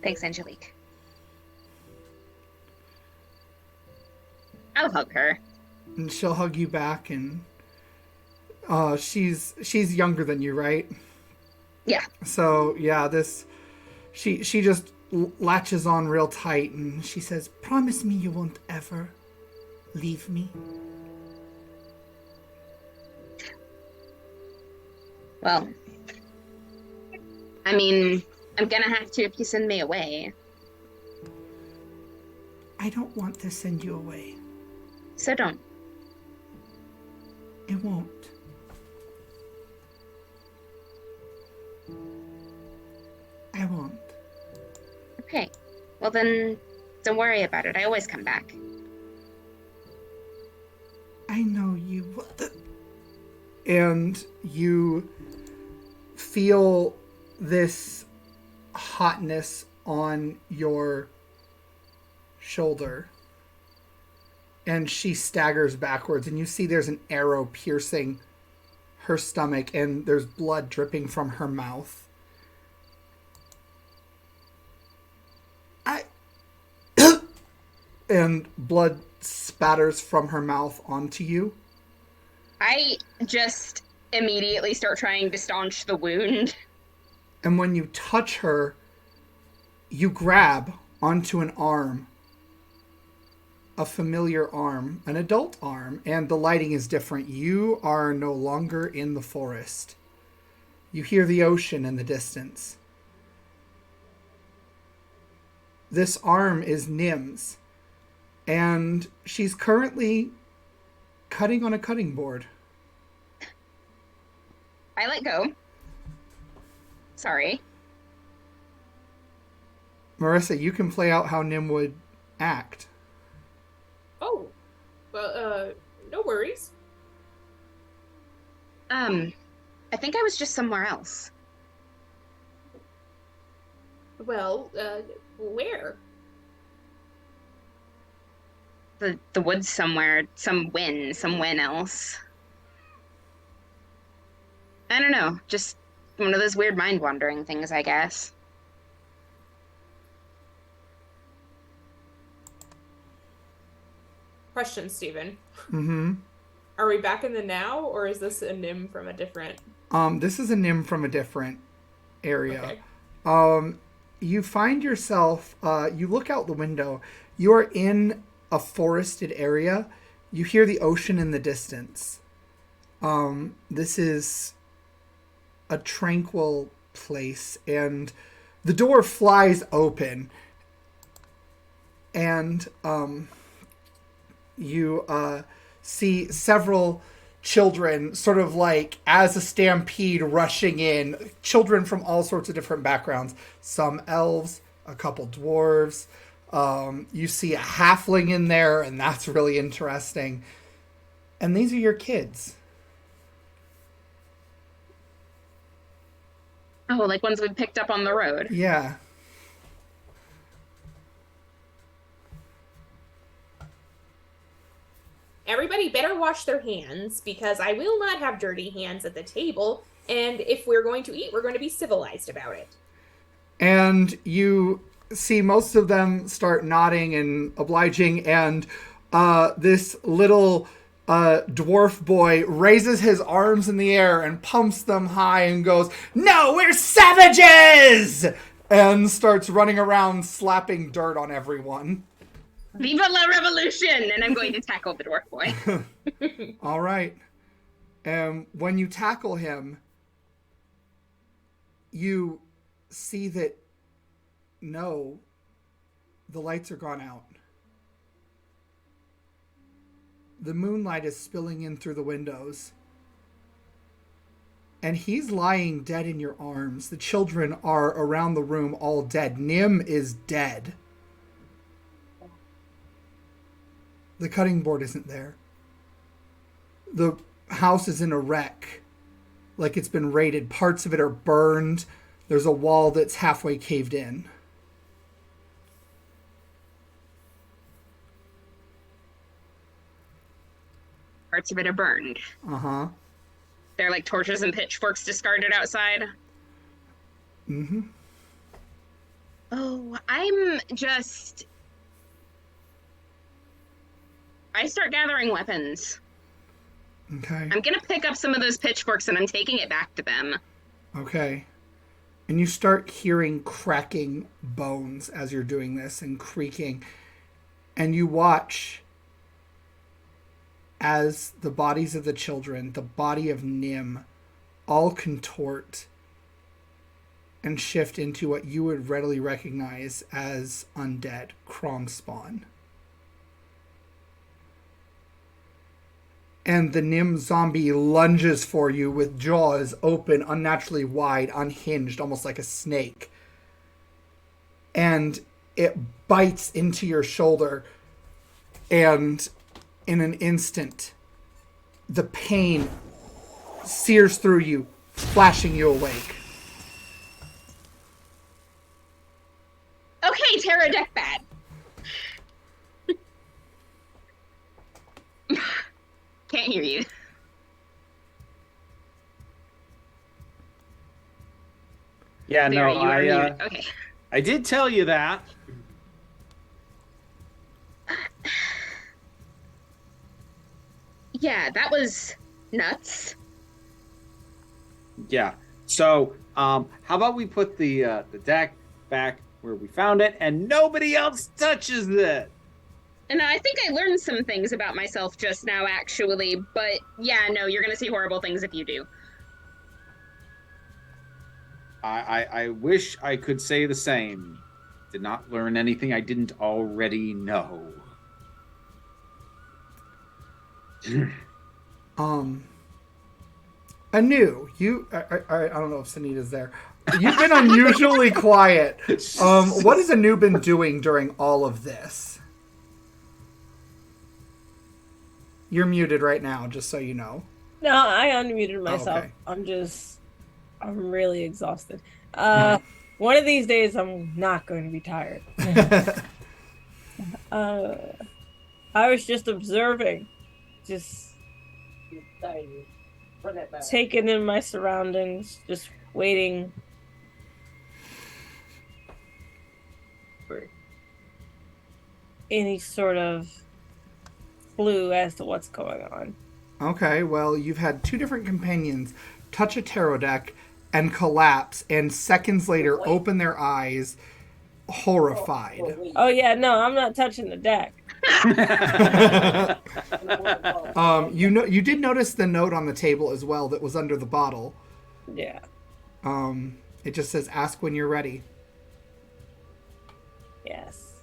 Thanks, Angelique. I'll hug her. And she'll hug you back, and she's younger than you, right? Yeah. So yeah, she just latches on real tight, and she says, "Promise me you won't ever leave me." Well, I mean, I'm gonna have to if you send me away. I don't want to send you away. So don't. It won't. I won't. Okay. Well then, don't worry about it. I always come back. I know you would. And you feel this hotness on your shoulder. And she staggers backwards, and you see there's an arrow piercing her stomach, and there's blood dripping from her mouth. And blood spatters from her mouth onto you. I just immediately start trying to staunch the wound. And when you touch her, you grab onto an arm. A familiar arm, an adult arm, and the lighting is different. You are no longer in the forest. You hear the ocean in the distance. This arm is Nim's, and she's currently cutting on a cutting board. I let go. Sorry. Marissa, you can play out how Nim would act. Oh, well, no worries. I think I was just somewhere else. Well, where? the woods somewhere, somewhere else. I don't know, just one of those weird mind-wandering things, I guess. Question, Steven. Mm-hmm. Are we back in the now, or is this a Nim from a different... This is a Nim from a different area. Okay. You find yourself, you look out the window, you're in a forested area. You hear the ocean in the distance. This is a tranquil place, and the door flies open, and you see several children sort of like as a stampede rushing in, children from all sorts of different backgrounds, some elves, a couple dwarves. You see a halfling in there, and that's really interesting. And these are your kids. Oh, like ones we picked up on the road. Yeah. Everybody better wash their hands, because I will not have dirty hands at the table, and if we're going to eat, we're going to be civilized about it. And you see most of them start nodding and obliging, and this little dwarf boy raises his arms in the air and pumps them high and goes, "No, we're savages!" and starts running around slapping dirt on everyone. Viva la revolution! And I'm going to tackle the dwarf boy. All right. And when you tackle him, you see that, no, the lights are gone out. The moonlight is spilling in through the windows. And he's lying dead in your arms. The children are around the room all dead. Nim is dead. The cutting board isn't there. The house is in a wreck. Like it's been raided. Parts of it are burned. There's a wall that's halfway caved in. Parts of it are burned. Uh-huh. They're like torches and pitchforks discarded outside. Mm-hmm. Oh, I start gathering weapons. Okay. I'm gonna pick up some of those pitchforks and I'm taking it back to them. Okay. And you start hearing cracking bones as you're doing this and creaking. And you watch as the bodies of the children, the body of Nim, all contort and shift into what you would readily recognize as undead, Krong spawn. And the Nim zombie lunges for you with jaws open, unnaturally wide, unhinged, almost like a snake. And it bites into your shoulder, and in an instant, the pain sears through you, flashing you awake. Okay, Terra deck bad. Can't hear you. Yeah, Vera, no, you are muted. Okay. I did tell you that. Yeah, that was nuts. Yeah. So, how about we put the deck back where we found it, and nobody else touches it? And I think I learned some things about myself just now, actually. But yeah, no, you're gonna see horrible things if you do. I wish I could say the same. Did not learn anything I didn't already know. Anu, I don't know if Senita's there. You've been unusually quiet. What has Anu been doing during all of this? You're muted right now, just so you know. No, I unmuted myself. Oh, okay. I'm really exhausted. One of these days, I'm not going to be tired. I was just observing. Just taking in my surroundings, just waiting for any sort of clue as to what's going on. Okay, well, you've had two different companions touch a tarot deck and collapse, and seconds later open their eyes, horrified. Oh yeah, no, I'm not touching the deck. You did notice the note on the table as well that was under the bottle. Yeah. It just says, "Ask when you're ready." Yes.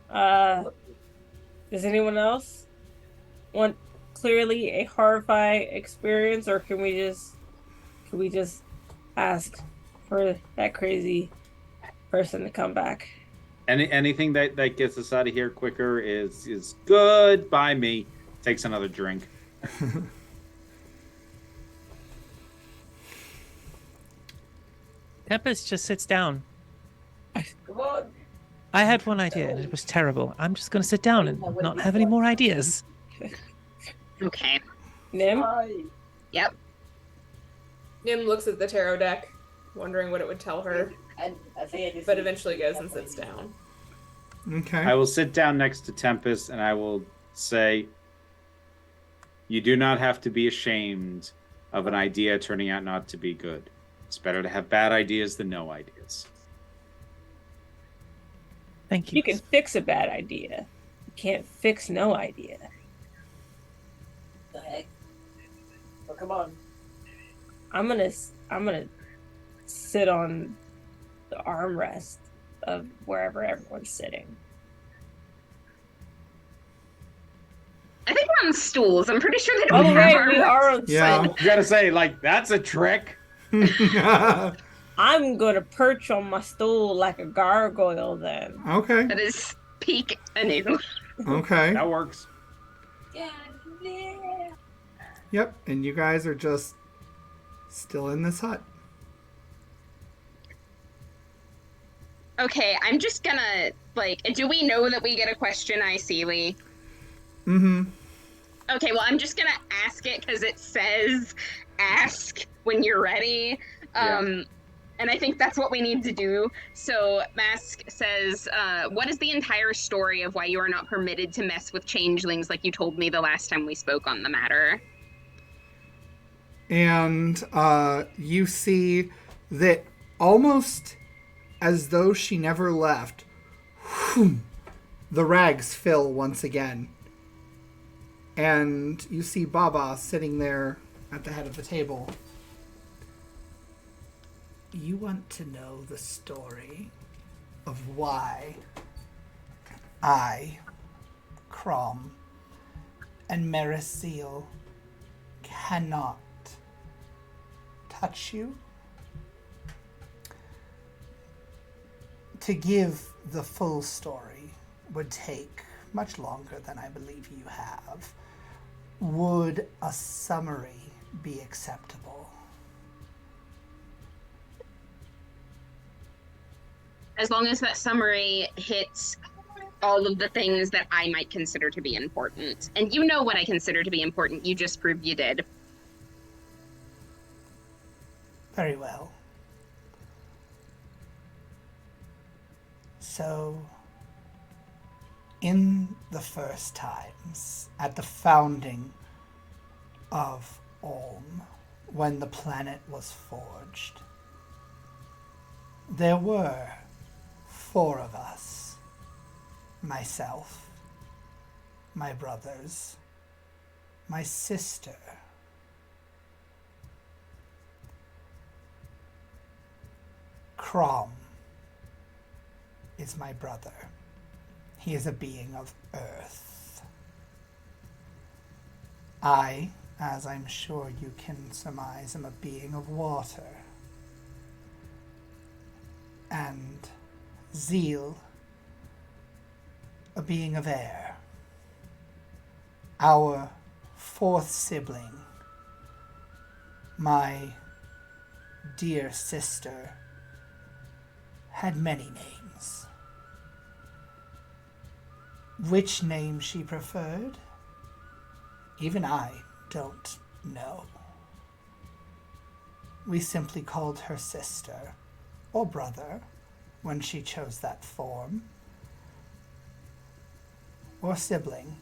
Does anyone else want clearly a horrifying experience, or can we just ask for that crazy person to come back? Anything that gets us out of here quicker is good by me. Takes another drink. Tempest just sits down. Come on. I had one idea and it was terrible. I'm just going to sit down and not have any more ideas. Okay. Nim? Yep. Nim looks at the tarot deck, wondering what it would tell her, but eventually goes and sits down. Okay. I will sit down next to Tempest and I will say, you do not have to be ashamed of an idea turning out not to be good. It's better to have bad ideas than no ideas. Thank you. You can fix a bad idea. You can't fix no idea. The heck? Oh, come on. I'm gonna sit on the armrest of wherever everyone's sitting. I think we're on stools. I'm pretty sure they don't Oh have right, armrests. we are on Yeah. You gotta say, like, that's a trick. I'm gonna perch on my stool like a gargoyle then. Okay. That is peak anew. Okay. That works. Yeah. Yep. And you guys are just still in this hut. Okay, I'm just gonna, do we know that we get a question I see, Lee? Mm-hmm. Okay, well, I'm just gonna ask it because it says ask when you're ready. And I think that's what we need to do. So Mask says, what is the entire story of why you are not permitted to mess with changelings like you told me the last time we spoke on the matter? And you see that almost as though she never left, the rags fill once again. And you see Baba sitting there at the head of the table. You want to know the story of why I, Crom, and MARISA cannot touch you? To give the full story would take much longer than I believe you have. Would a summary be acceptable? As long as that summary hits all of the things that I might consider to be important. And you know what I consider to be important. You just proved you did. Very well. So, in the first times, at the founding of Ulm, when the planet was forged, there were 4 of us. Myself, my brothers, my sister, Crom is my brother. He is a being of Earth. I, as I'm sure you can surmise, am a being of water. And Zeal, a being of air. Our 4th sibling, my dear sister, had many names. Which name she preferred, even I don't know. We simply called her sister or brother when she chose that form, or sibling.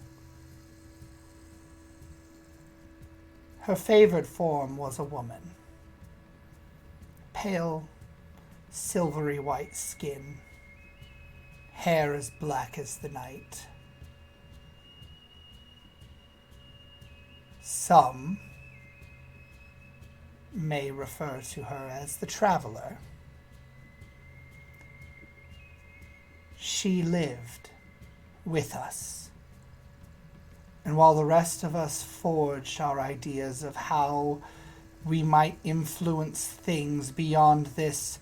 Her favored form was a woman. Pale, silvery white skin, hair as black as the night. Some may refer to her as the Traveler. She lived with us. And while the rest of us forged our ideas of how we might influence things beyond this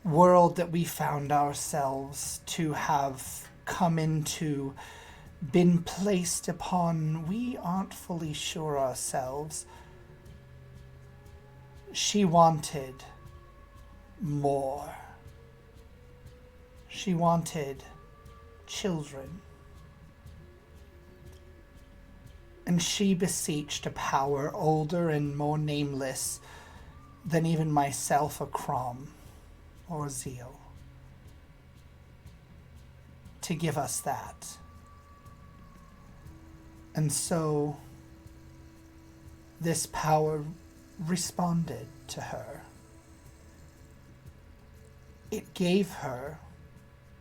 world that we found ourselves to have come into, been placed upon, we aren't fully sure ourselves. She wanted more. She wanted children. And she beseeched a power older and more nameless than even myself, a Crom or Zeal, to give us that. And so this power responded to her. It gave her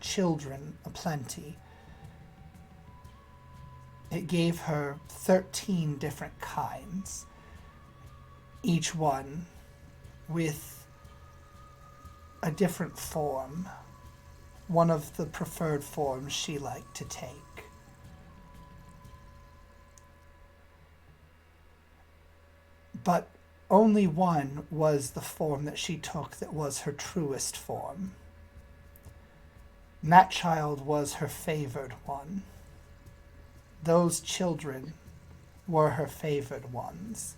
children aplenty. It gave her 13 different kinds, each one with a different form, one of the preferred forms she liked to take. But only one was the form that she took that was her truest form. And that child was her favored one. Those children were her favored ones.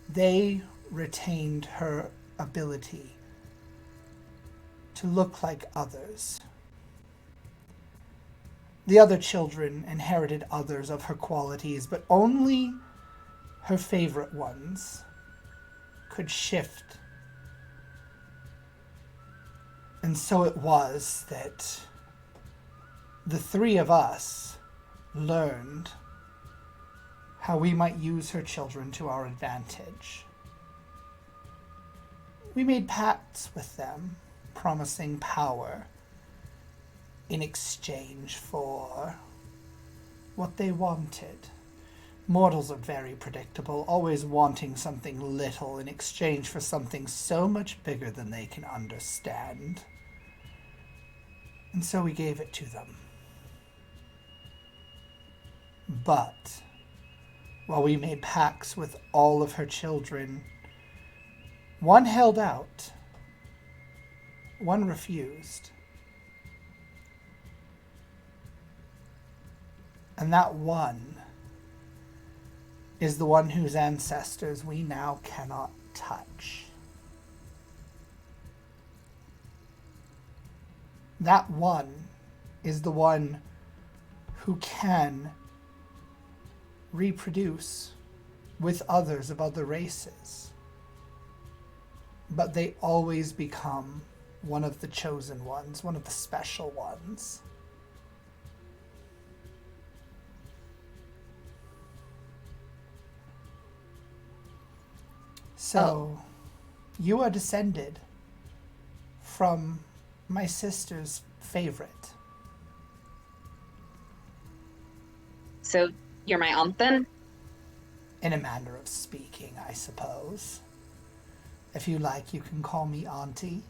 They retained her ability to look like others. The other children inherited others of her qualities, but only her favorite ones could shift. And so it was that the three of us learned how we might use her children to our advantage. We made pacts with them, promising power in exchange for what they wanted. Mortals are very predictable, always wanting something little in exchange for something so much bigger than they can understand. And so we gave it to them. But while we made pacts with all of her children, one held out, one refused. And that one is the one whose ancestors we now cannot touch. That one is the one who can reproduce with others of other races. But they always become one of the chosen ones, one of the special ones. So, you are descended from my sister's favorite. So you're my aunt then? In a manner of speaking, I suppose. If you like, you can call me Auntie.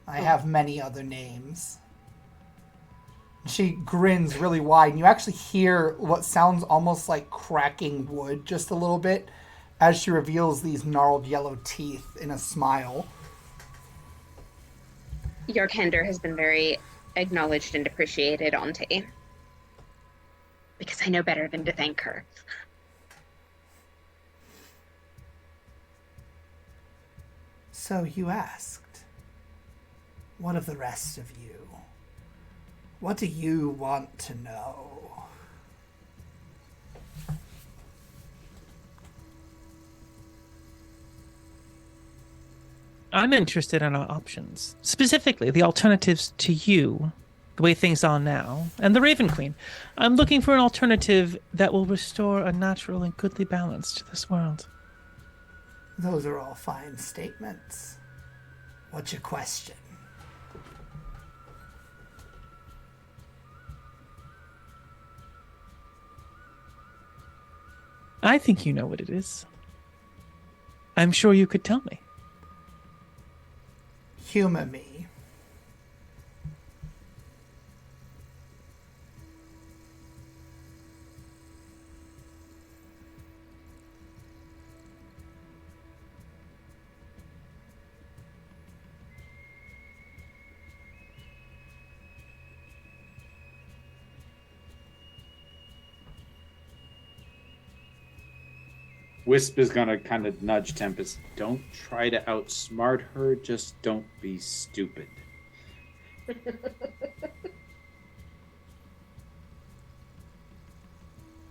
I have many other names. She grins really wide, and you actually hear what sounds almost like cracking wood just a little bit as she reveals these gnarled yellow teeth in a smile. Your candor has been very acknowledged and appreciated, Auntie. Because I know better than to thank her. So you asked, what of the rest of you? What do you want to know? I'm interested in our options, specifically the alternatives to you, the way things are now, and the Raven Queen. I'm looking for an alternative that will restore a natural and goodly balance to this world. Those are all fine statements. What's your question? I think you know what it is. I'm sure you could tell me. Humor me. Wisp is gonna kind of nudge Tempest. Don't try to outsmart her, just don't be stupid.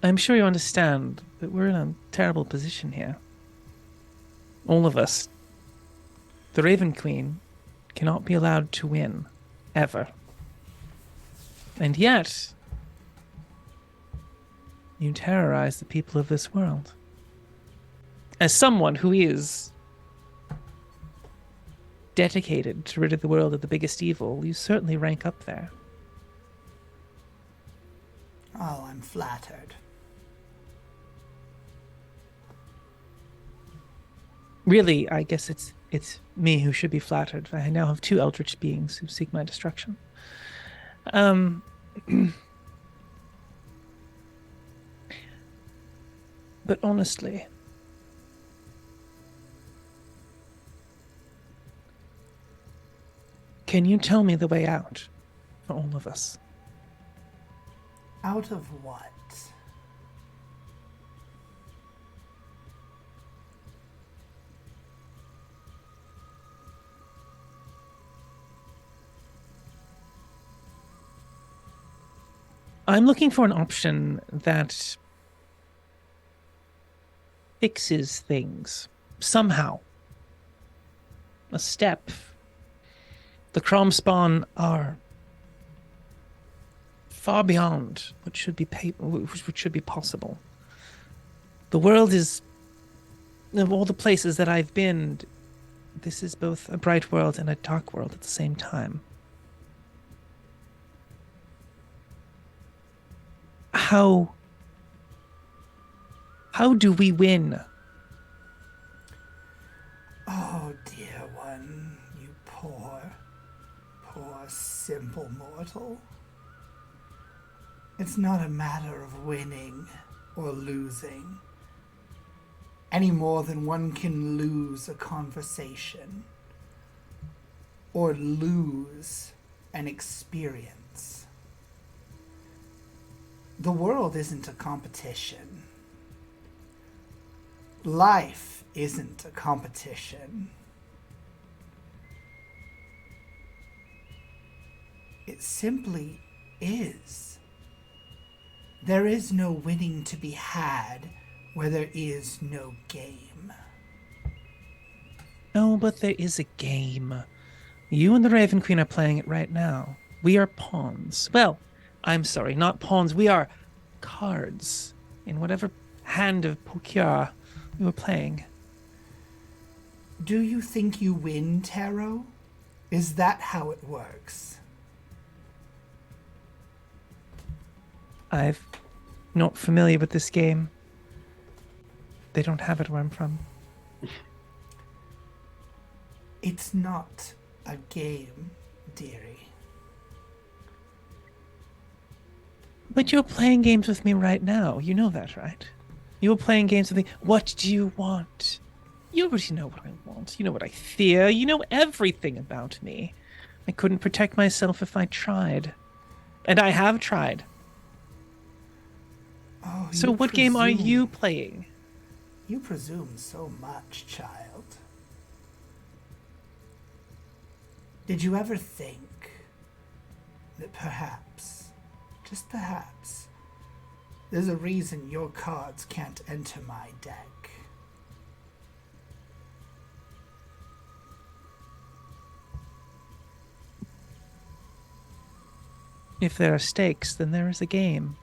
I'm sure you understand that we're in a terrible position here. All of us. The Raven Queen cannot be allowed to win, ever. And yet, you terrorize the people of this world. As someone who is dedicated to rid the world of the biggest evil, you certainly rank up there. Oh, I'm flattered. Really, I guess it's me who should be flattered. I now have two eldritch beings who seek my destruction. But honestly, can you tell me the way out for all of us? Out of what? I'm looking for an option that fixes things somehow. A step. The Cromspawn are far beyond what should be possible. The world is, of all the places that I've been, this is both a bright world and a dark world at the same time. How do we win? Oh, dear one, you poor simple mortal. It's not a matter of winning or losing, any more than one can lose a conversation or lose an experience. The world isn't a competition. Life isn't a competition. It simply is. There is no winning to be had where there is no game. No, but there is a game. You and the Raven Queen are playing it right now. We are pawns. Well, I'm sorry, not pawns. We are cards in whatever hand of Pokiar you were playing. Do you think you win, Taro? Is that how it works? I'm not familiar with this game. They don't have it where I'm from. It's not a game, dearie. But you're playing games with me right now. You know that, right? You're playing games with me. What do you want? You already know what I want. You know what I fear. You know everything about me. I couldn't protect myself if I tried. And I have tried. Oh, So what game are you playing? You presume so much, child. Did you ever think that perhaps, just perhaps, there's a reason your cards can't enter my deck. If there are stakes, then there is a game.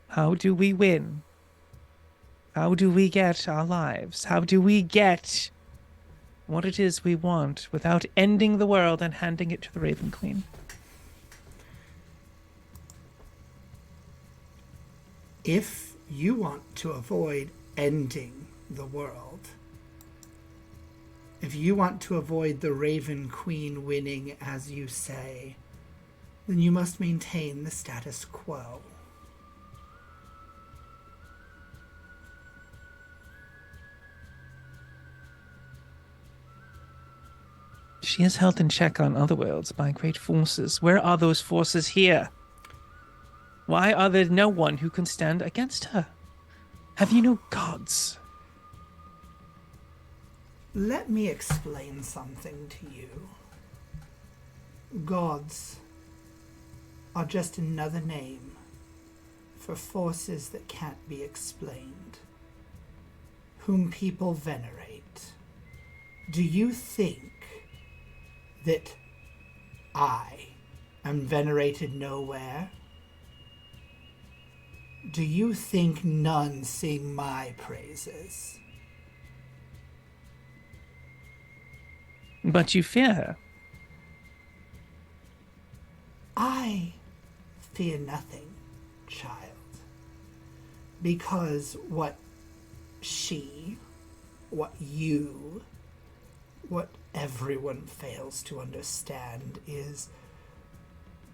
How do we win? How do we get our lives? How do we get what it is we want without ending the world and handing it to the Raven Queen? If you want to avoid ending the world, if you want to avoid the Raven Queen winning, as you say, then you must maintain the status quo. She is held in check on other worlds by great forces. Where are those forces here? Why are there no one who can stand against her? Have you no gods? Let me explain something to you. Gods are just another name for forces that can't be explained, whom people venerate. Do you think that I am venerated nowhere? Do you think none sing my praises? But you fear her. I fear nothing, child, because what she, what you, what everyone fails to understand is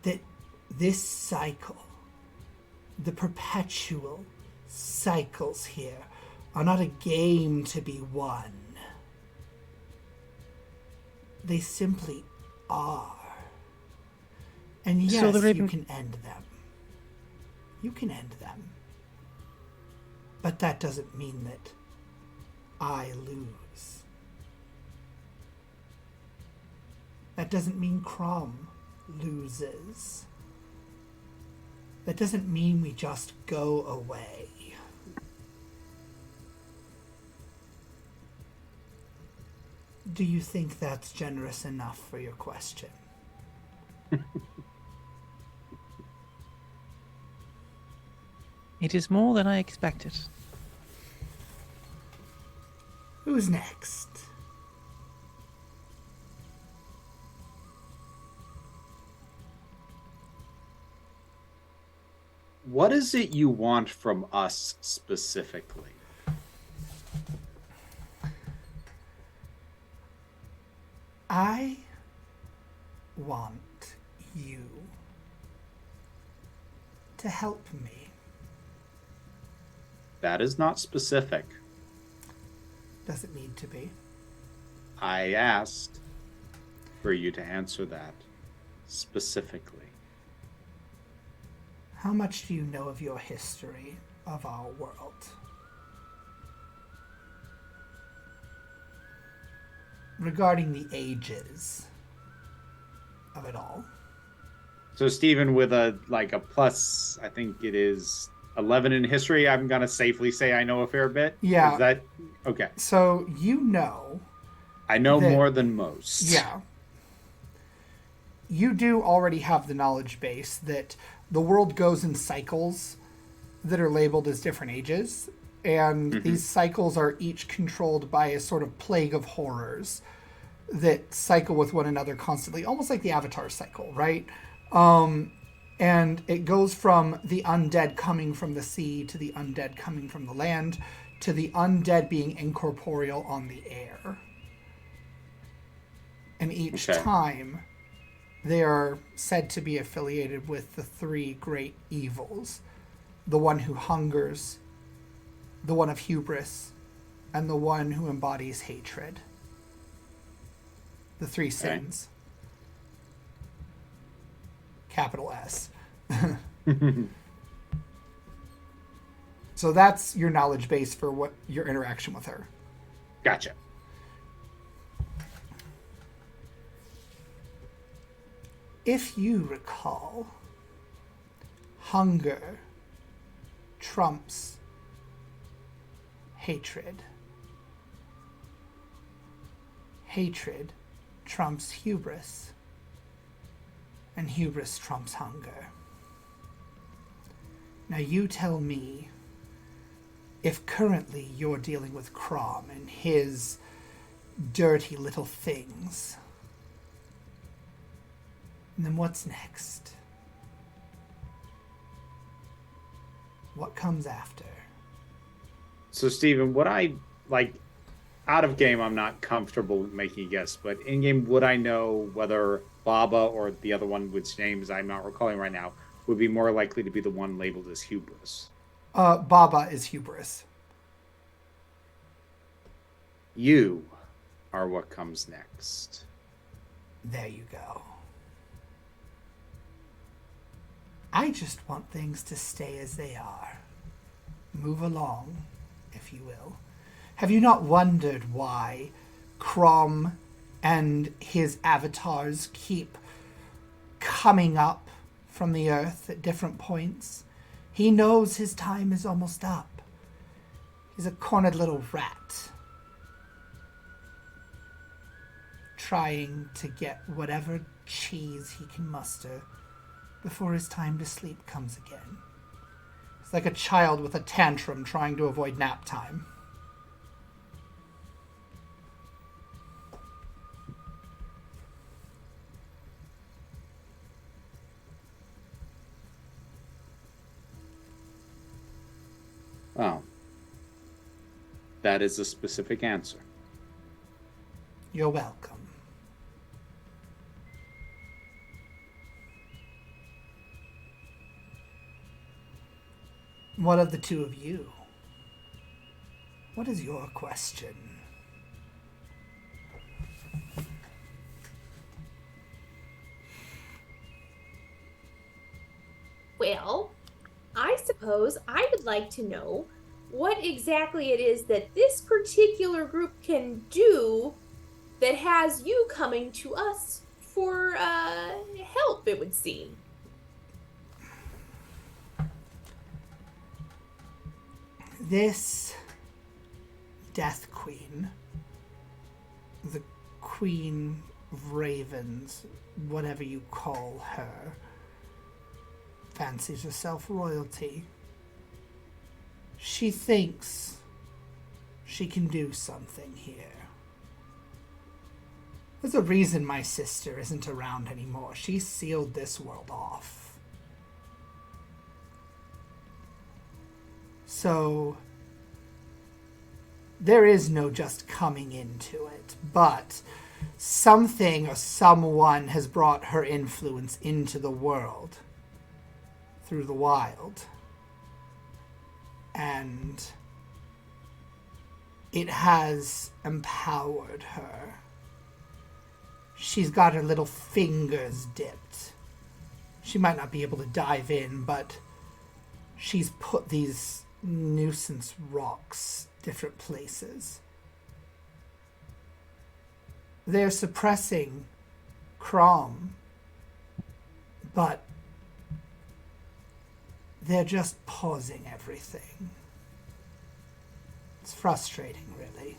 that this cycle, the perpetual cycles here, are not a game to be won. They simply are. And yes, So the Raven... you can end them. You can end them. But that doesn't mean that I lose. That doesn't mean Crom loses. That doesn't mean we just go away. Do you think that's generous enough for your question? It is more than I expected. Who's next? What is it you want from us specifically? I want you to help me. That is not specific. Does it need to be? I asked for you to answer that specifically. How much do you know of your history of our world? Regarding the ages of it all. So Stephen, with a plus, I think it is 11 in history, I'm gonna safely say I know a fair bit. Yeah. Is that okay? So you know. I know more than most. Yeah. You do already have the knowledge base that the world goes in cycles that are labeled as different ages, and these cycles are each controlled by a sort of plague of horrors that cycle with one another constantly, almost like the Avatar cycle, right? And it goes from the undead coming from the sea to the undead coming from the land to the undead being incorporeal on the air. And each time, they are said to be affiliated with the three great evils. The one who hungers, the one of hubris, and the one who embodies hatred. The three sins. Capital S. So that's your knowledge base for what your interaction with her. Gotcha. If you recall, hunger trumps hatred. Hatred trumps hubris. And hubris trumps hunger. Now you tell me, if currently you're dealing with Crom and his dirty little things, then what's next? What comes after? So, Steven, would I, like, out of game, I'm not comfortable making a guess, but in game, would I know whether Baba or the other one, which names I'm not recalling right now, would be more likely to be the one labeled as hubris? Baba is hubris. You are what comes next. There you go. I just want things to stay as they are. Move along, if you will. Have you not wondered why Crom and his avatars keep coming up from the earth at different points? He knows his time is almost up. He's a cornered little rat, trying to get whatever cheese he can muster before his time to sleep comes again. It's like a child with a tantrum trying to avoid nap time. Oh. That is a specific answer. You're welcome. What of the two of you? What is your question? Well, I suppose I would like to know what exactly it is that this particular group can do that has you coming to us for help, it would seem. This Death Queen, the Queen of Ravens, whatever you call her, fancies herself royalty. She thinks she can do something here. There's a reason my sister isn't around anymore. She sealed this world off. So, there is no just coming into it, but something or someone has brought her influence into the world through the wild. And it has empowered her. She's got her little fingers dipped. She might not be able to dive in, but she's put these nuisance rocks different places. They're suppressing Crom, but they're just pausing everything. It's frustrating, really.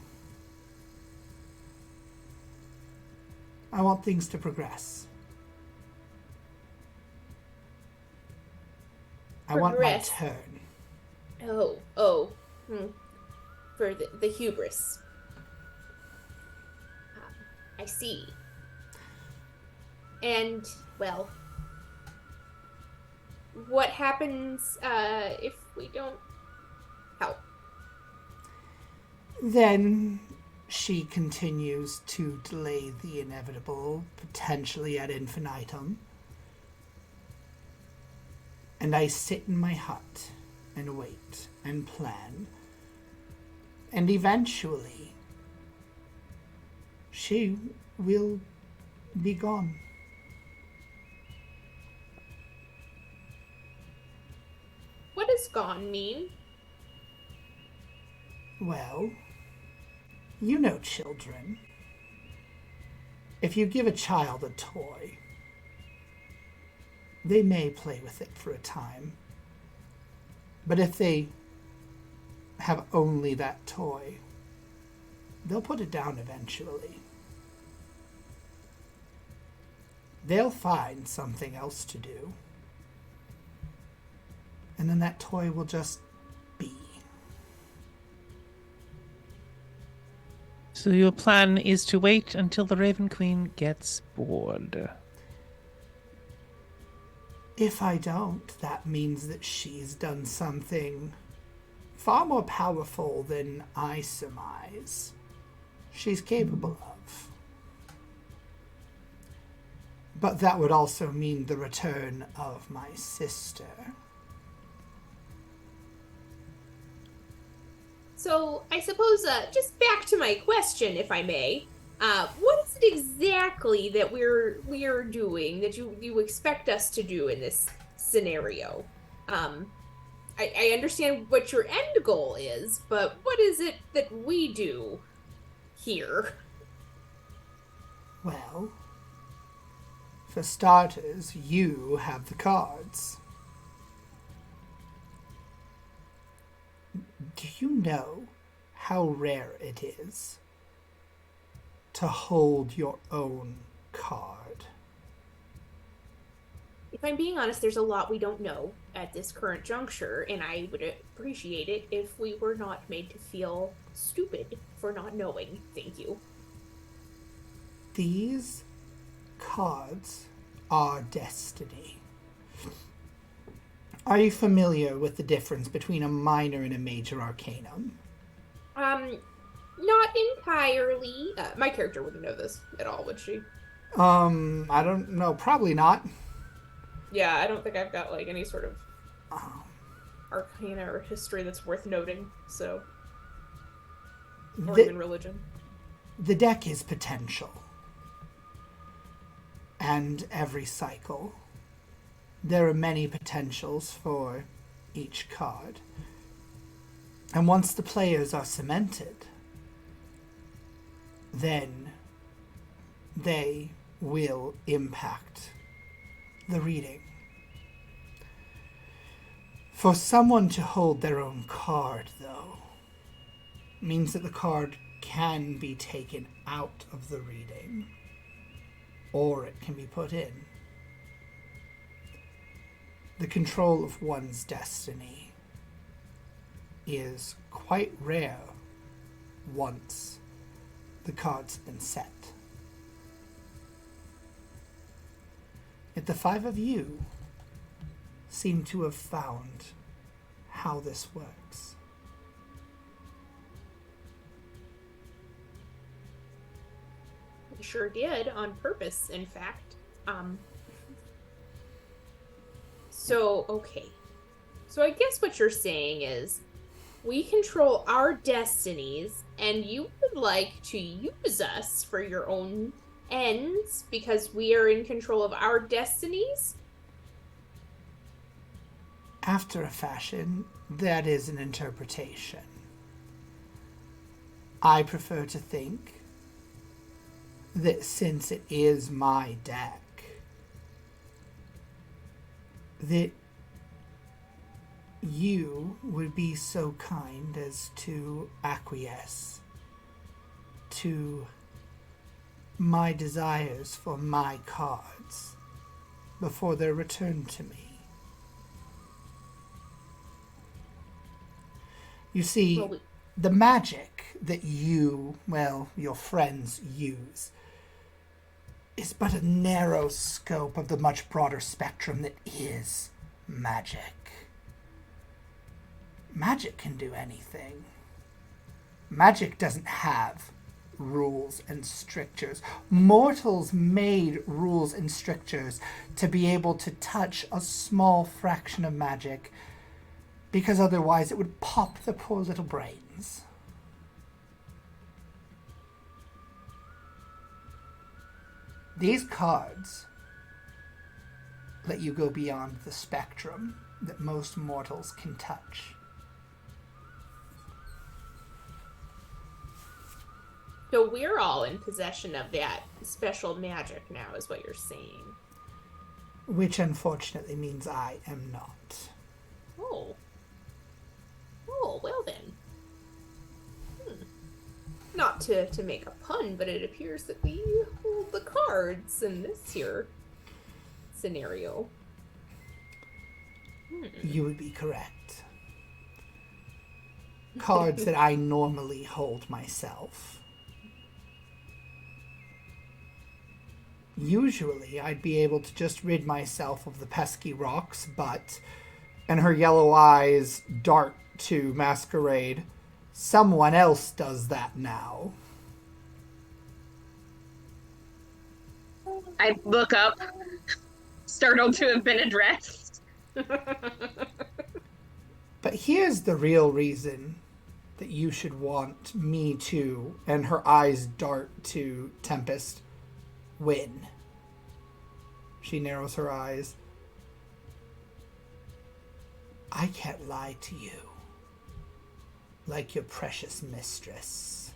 I want things to progress. I want my turn. For the hubris. I see. And, well, what happens if we don't help? Then she continues to delay the inevitable, potentially ad infinitum. And I sit in my hut and wait and plan. And eventually, she will be gone. What does gone mean? Well, you know children. If you give a child a toy, They may play with it for a time, but if they have only that toy, they'll put it down eventually. They'll find something else to do, and then that toy will just be. So your plan is to wait until the Raven Queen gets bored. If I don't, that means that she's done something far more powerful than I surmise she's capable of. But that would also mean the return of my sister. So, I suppose, just back to my question, if I may. What is it exactly that we're doing that you expect us to do in this scenario? I understand what your end goal is, but what is it that we do here? Well, for starters, you have the cards. Do you know how rare it is to hold your own card? If I'm being honest, there's a lot we don't know at this current juncture, and I would appreciate it if we were not made to feel stupid for not knowing. Thank you. These cards are destiny. Are you familiar with the difference between a minor and a major arcanum? Not entirely. My character wouldn't know this at all, would she? I don't know. Probably not. Yeah, I don't think I've got like any sort of arcana or history that's worth noting, so or even religion. The deck is potential. And every cycle, there are many potentials for each card. And once the players are cemented, then they will impact the reading. For someone to hold their own card, though, means that the card can be taken out of the reading, or it can be put in. The control of one's destiny is quite rare once the card's been set. Yet the five of you seem to have found how this works. We sure did, on purpose, in fact. Okay. So I guess what you're saying is, we control our destinies, and you would like to use us for your own ends because we are in control of our destinies? After a fashion, that is an interpretation. I prefer to think that since it is my deck, that you would be so kind as to acquiesce to my desires for my cards before they're returned to me. You see, the magic that you, well, your friends use is but a narrow scope of the much broader spectrum that is magic. Magic can do anything. Magic doesn't have rules and strictures. Mortals made rules and strictures to be able to touch a small fraction of magic, because otherwise it would pop the poor little brains. These cards let you go beyond the spectrum that most mortals can touch. So we're all in possession of that special magic now, is what you're saying. Which unfortunately means I am not. Oh. Oh, well then. Not to make a pun, but it appears that we hold the cards in this here scenario. You would be correct. Cards that I normally hold myself. Usually, I'd be able to just rid myself of the pesky rocks, but... And her yellow eyes dart to Masquerade. Someone else does that now. I look up, startled to have been addressed. But here's the real reason that you should want me to, and her eyes dart to Tempest, win. She narrows her eyes. I can't lie to you. Like your precious mistress.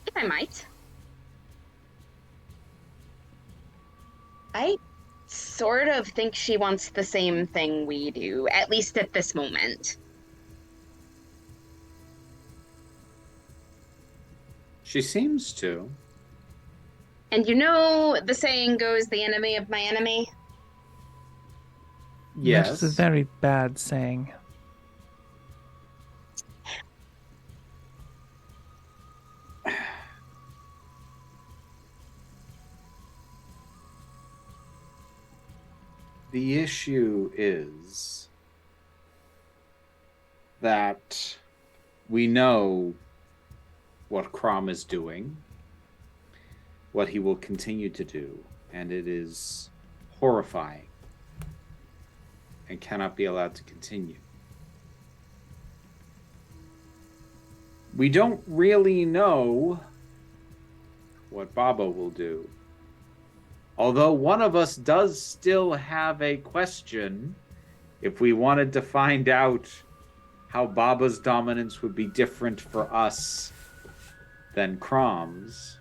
If I might. I sort of think she wants the same thing we do, at least at this moment. She seems to. And you know the saying goes, the enemy of my enemy? Yes. That's a very bad saying. The issue is that we know what Crom is doing, what he will continue to do, and it is horrifying and cannot be allowed to continue. We don't really know what Baba will do. Although one of us does still have a question, if we wanted to find out how Baba's dominance would be different for us than Crom's.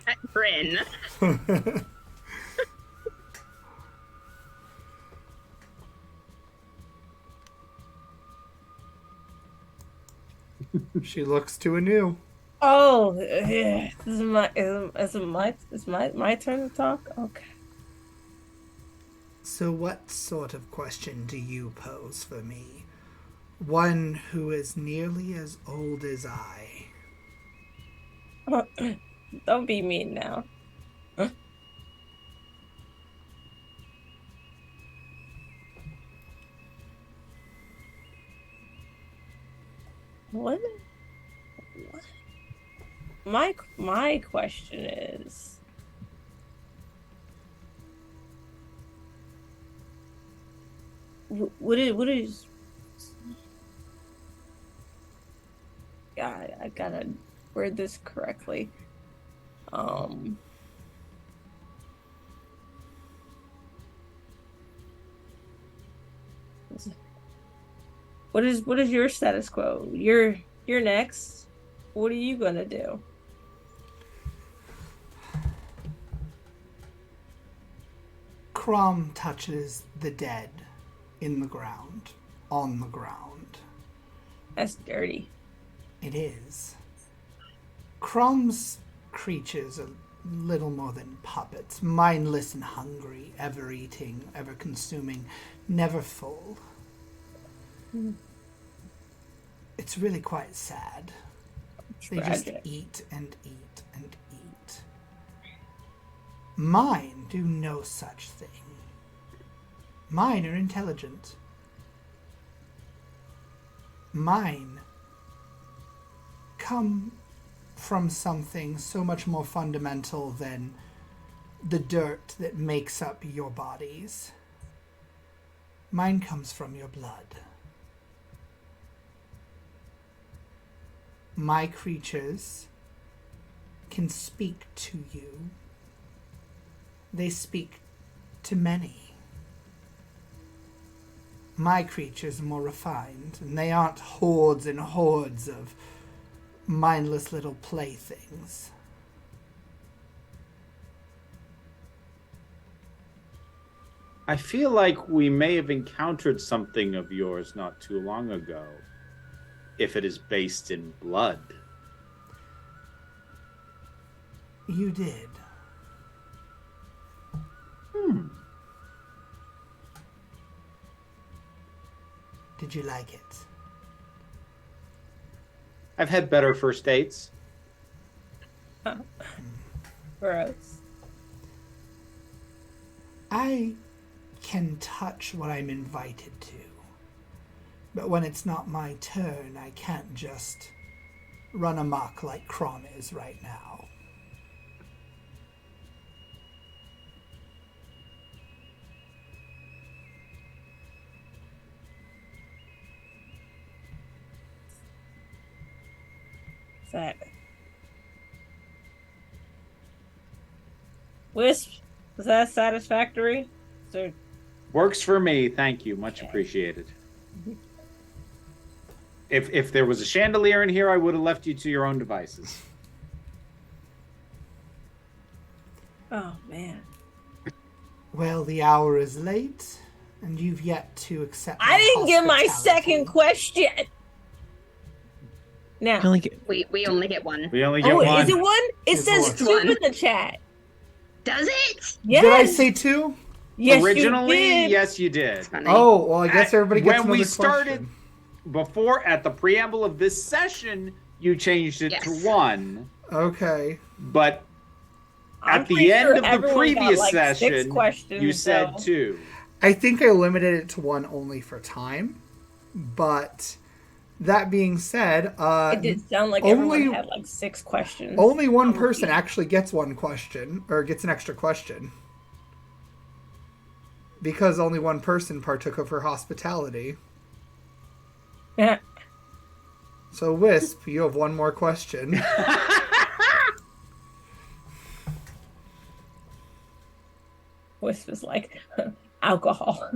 That grin. She looks to anew. Oh, yeah. This is my turn to talk? Okay. So what sort of question do you pose for me? One who is nearly as old as I. Don't be mean now. What? My question is, what is? God, I gotta word this correctly. What is your status quo? You're next. What are you gonna do? Crom touches the dead in the ground, on the ground. That's dirty. It is. Crom's creatures are little more than puppets, mindless and hungry, ever eating, ever consuming, never full. It's really quite sad. They just Tragic. eat and eat and eat. Mine do no such thing. Mine are intelligent. Mine come from something so much more fundamental than the dirt that makes up your bodies. Mine comes from your blood. My creatures can speak to you. They speak to many. My creatures are more refined, and they aren't hordes and hordes of mindless little playthings. I feel like we may have encountered something of yours not too long ago, if it is based in blood. You did. Did you like it? I've had better first dates. Gross. I can touch what I'm invited to. But when it's not my turn, I can't just run amok like Kron is right now. That Wisp, was that satisfactory? So Works for me, thank you. Much appreciated. If there was a chandelier in here, I would have left you to your own devices. oh man. Well, the hour is late, and you've yet to accept I didn't get my hospitality. second question. Now, You only get- We only get one. We only get oh, one. is it one? It It's says one. two One. in the chat. Does it? Yes. Did I say two? yes, Originally, you did. yes, you did. It's funny. Oh, well, I guess everybody gets When we another started, question. before at the preamble of this session, you changed it to Yes. one. Okay. But I'm at the pretty end sure of the everyone got, previous like, 6 session, questions, you said so- two. I think I limited it to one only for time, but that being said, It did sound like only- everyone had like 6 questions. only one person actually gets one question, or gets an extra question. Because only one person partook of her hospitality. Yeah. So, Wisp, you have one more question. Wisp is like alcohol.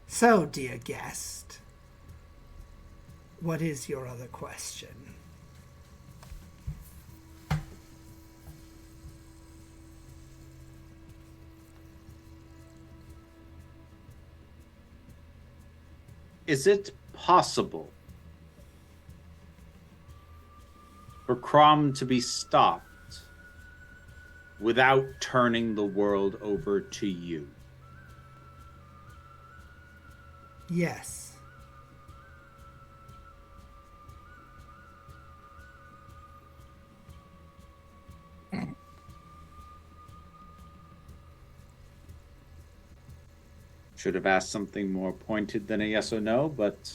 So, dear guest, what is your other question? Is it possible for Crom to be stopped without turning the world over to you? Yes. Should have asked something more pointed than a yes or no, but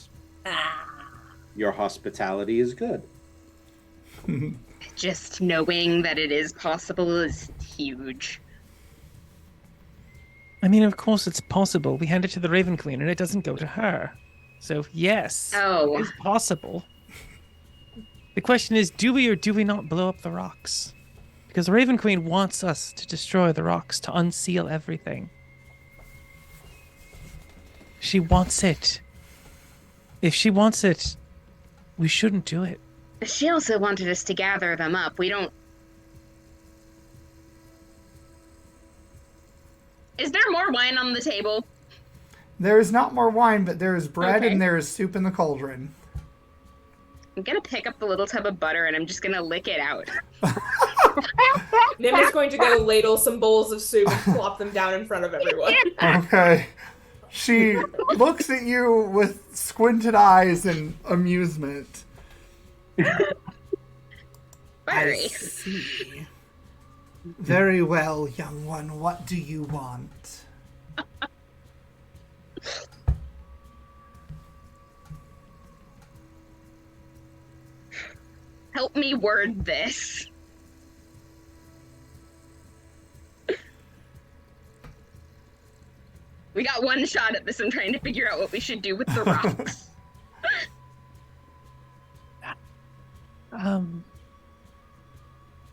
your hospitality is good. Just knowing that it is possible is huge. I mean, of course it's possible. We hand it to the Raven Queen and it doesn't go to her. So, yes, Oh. it's possible. The question is, do we or do we not blow up the rocks? Because the Raven Queen wants us to destroy the rocks, to unseal everything. She wants it. If she wants it, we shouldn't do it. She also wanted us to gather them up. We don't... Is there more wine on the table? There is not more wine, but there is bread Okay. and there is soup in the cauldron. I'm gonna pick up the little tub of butter and I'm just gonna lick it out. Nim is going to go ladle some bowls of soup and plop them down in front of everyone. Okay. She looks at you with squinted eyes and amusement. I Buttery. see. Very well, young one. What do you want? Help me word this. We got one shot at this. I'm trying to figure out what we should do with the rocks.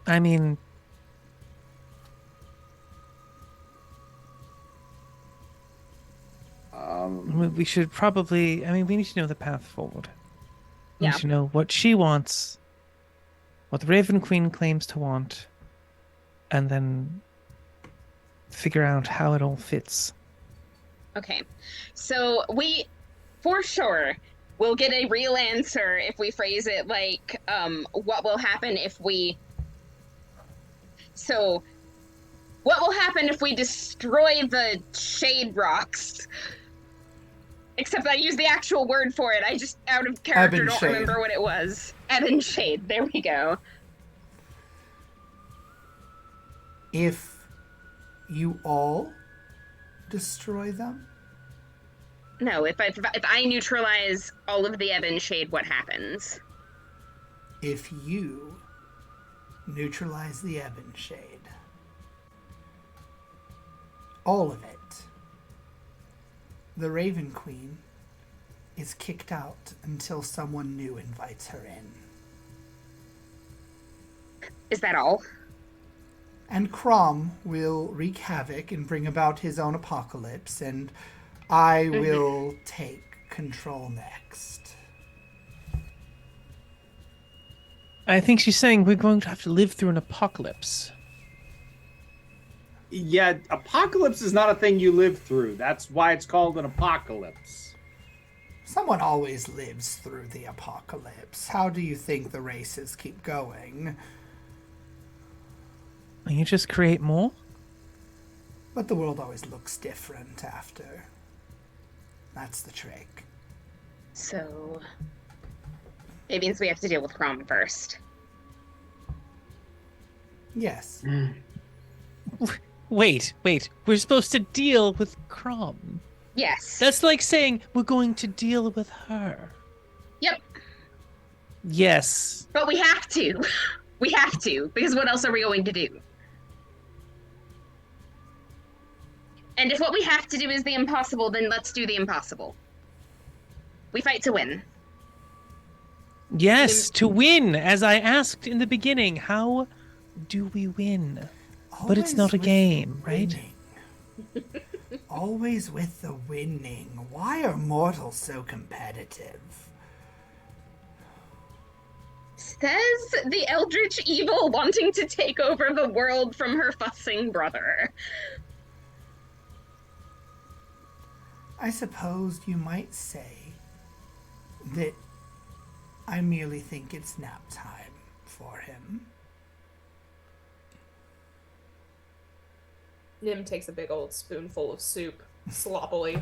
I mean, we should probably. I mean, we need to know the path forward. We Yeah. need to know what she wants, what the Raven Queen claims to want, and then figure out how it all fits. Okay. So we, for sure, will get a real answer if we phrase it like, what will happen if we... So, what will happen if we destroy the shade rocks? Except I used the actual word for it. I just, out of character, Ebon don't shade. remember what it was. Ebon shade. There we go. If you all destroy them, No, if I neutralize all of the Ebon shade, what happens? if you neutralize the Ebon Shade, all of it, the Raven Queen is kicked out until someone new invites her in. Is that all? And Crom will wreak havoc and bring about his own apocalypse, and I will take control next. I think she's saying we're going to have to live through an apocalypse. Yeah, apocalypse is not a thing you live through. That's why it's called an apocalypse. Someone always lives through the apocalypse. How do you think the races keep going? And you just create more? But the world always looks different after. That's the trick. So... it means we have to deal with Crom first. Yes. Wait. We're supposed to deal with Crom. Yes. That's like saying we're going to deal with her. Yep. Yes. But we have to. We have to, because what else are we going to do? And if what we have to do is the impossible, then let's do the impossible. We fight to win. Yes, to win, as I asked in the beginning. How do we win? But it's not a Always with game, the right? winning. Always with the winning. Why are mortals so competitive? Says the eldritch evil wanting to take over the world from her fussing brother. I suppose you might say that I merely think it's nap time for him. Nim takes a big old spoonful of soup, sloppily,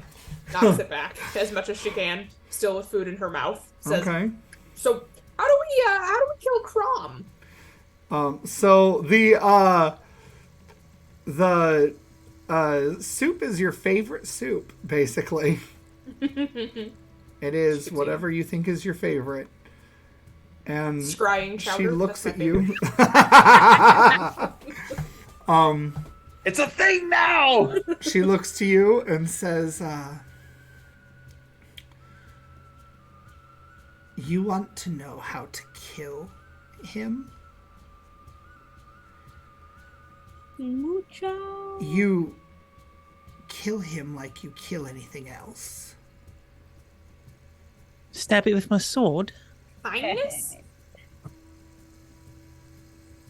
knocks it back as much as she can, still with food in her mouth. Says, Okay. "So how do we kill Crom?" So the soup is your favorite soup, basically. It is whatever you think is your favorite. And Scrying chowder. she looks That's at my you. It's a thing now! She looks to you and says, you want to know how to kill him? Mucho. You kill him like you kill anything else. Stab it with my sword? Fineness?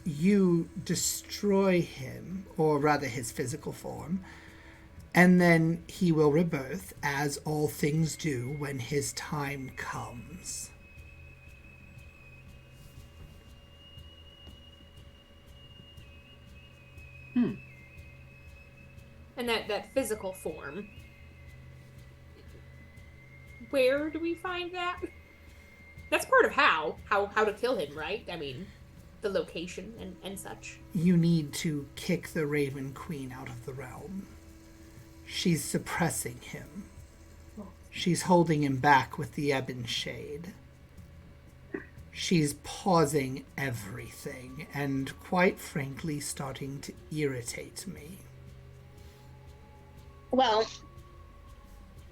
You destroy him, or rather his physical form, and then he will rebirth, as all things do when his time comes. And that physical form. Where do we find that? That's part of how to kill him, right? I mean, the location and such. You need to kick the Raven Queen out of the realm. She's suppressing him. She's holding him back with the Ebon Shade. She's pausing everything, and quite frankly starting to irritate me. Well,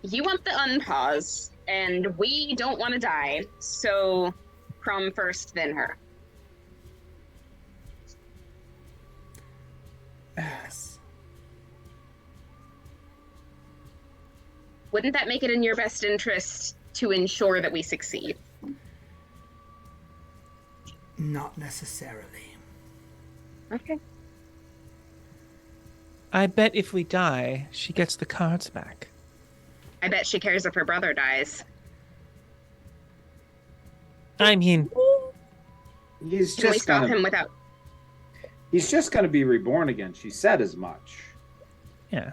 you want the unpause, and we don't want to die, so Crom first, then her. Wouldn't that make it in your best interest to ensure that we succeed? Not necessarily. Okay. I bet if we die, she gets the cards back. I bet she cares if her brother dies. I mean, He's Can we just stop gonna, him without... he's just going to be reborn again. She said as much. yeah.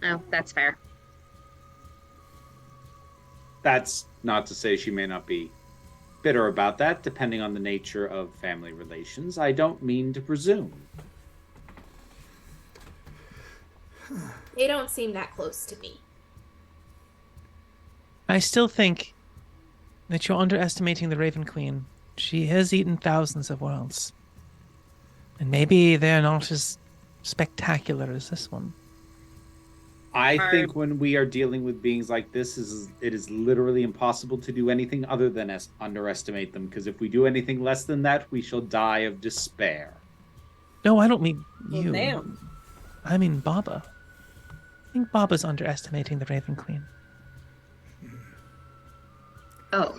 Oh, that's fair. That's not to say she may not be bitter about that, depending on the nature of family relations. I don't mean to presume. They don't seem that close to me. I still think that you're underestimating the Raven Queen. She has eaten thousands of worlds. And maybe they're not as spectacular as this one. I think when we are dealing with beings like this, it is literally impossible to do anything other than underestimate them, because if we do anything less than that, we shall die of despair. No, I don't mean Well, you. damn. I mean Baba. I think Baba's underestimating the Raven Queen. Oh.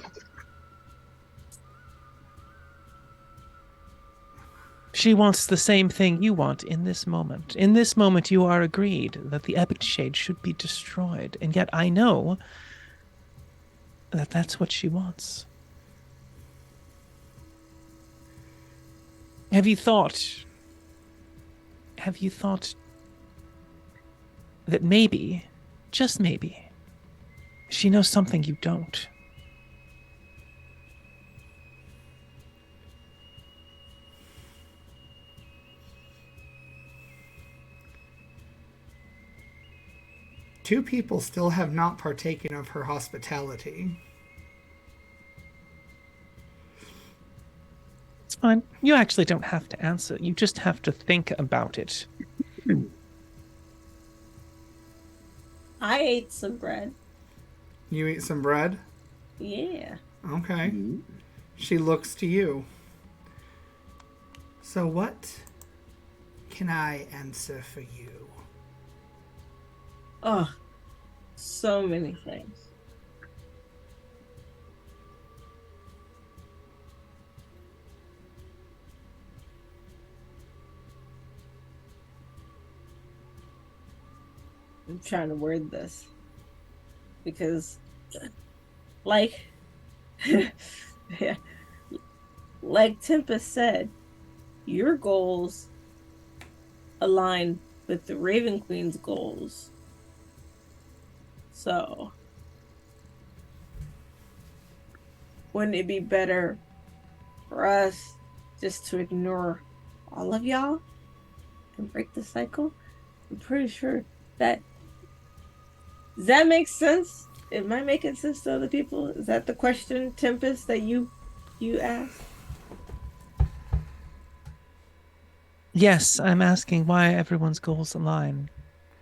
She wants the same thing you want in this moment. In this moment, you are agreed that the Epic Shade should be destroyed, and yet I know that that's what she wants. Have you thought that maybe, just maybe, she knows something you don't? Two people still have not partaken of her hospitality. It's fine. You actually don't have to answer. You just have to think about it. I ate some bread. You eat some bread? Yeah. Okay. Mm-hmm. She looks to you. So what can I answer for you? Oh, so many things. I'm trying to word this because, like, yeah, like Tempest said, your goals align with the Raven Queen's goals. So, wouldn't it be better for us just to ignore all of y'all and break the cycle? I'm pretty sure that... Does that make sense? Am I making sense to other people? Is that the question, Tempest, that you asked? Yes, I'm asking why everyone's goals align.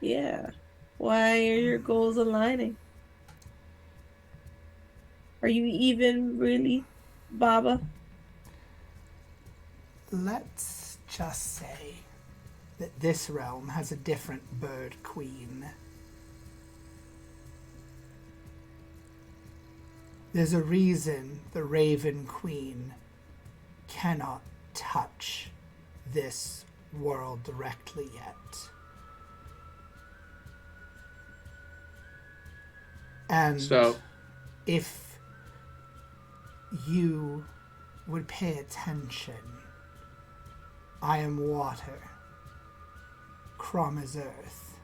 Yeah. Why are your goals aligning? Are you even really Baba? Let's just say that this realm has a different bird queen. There's a reason the Raven Queen cannot touch this world directly yet. And So, if you would pay attention, I am water, Crom is earth,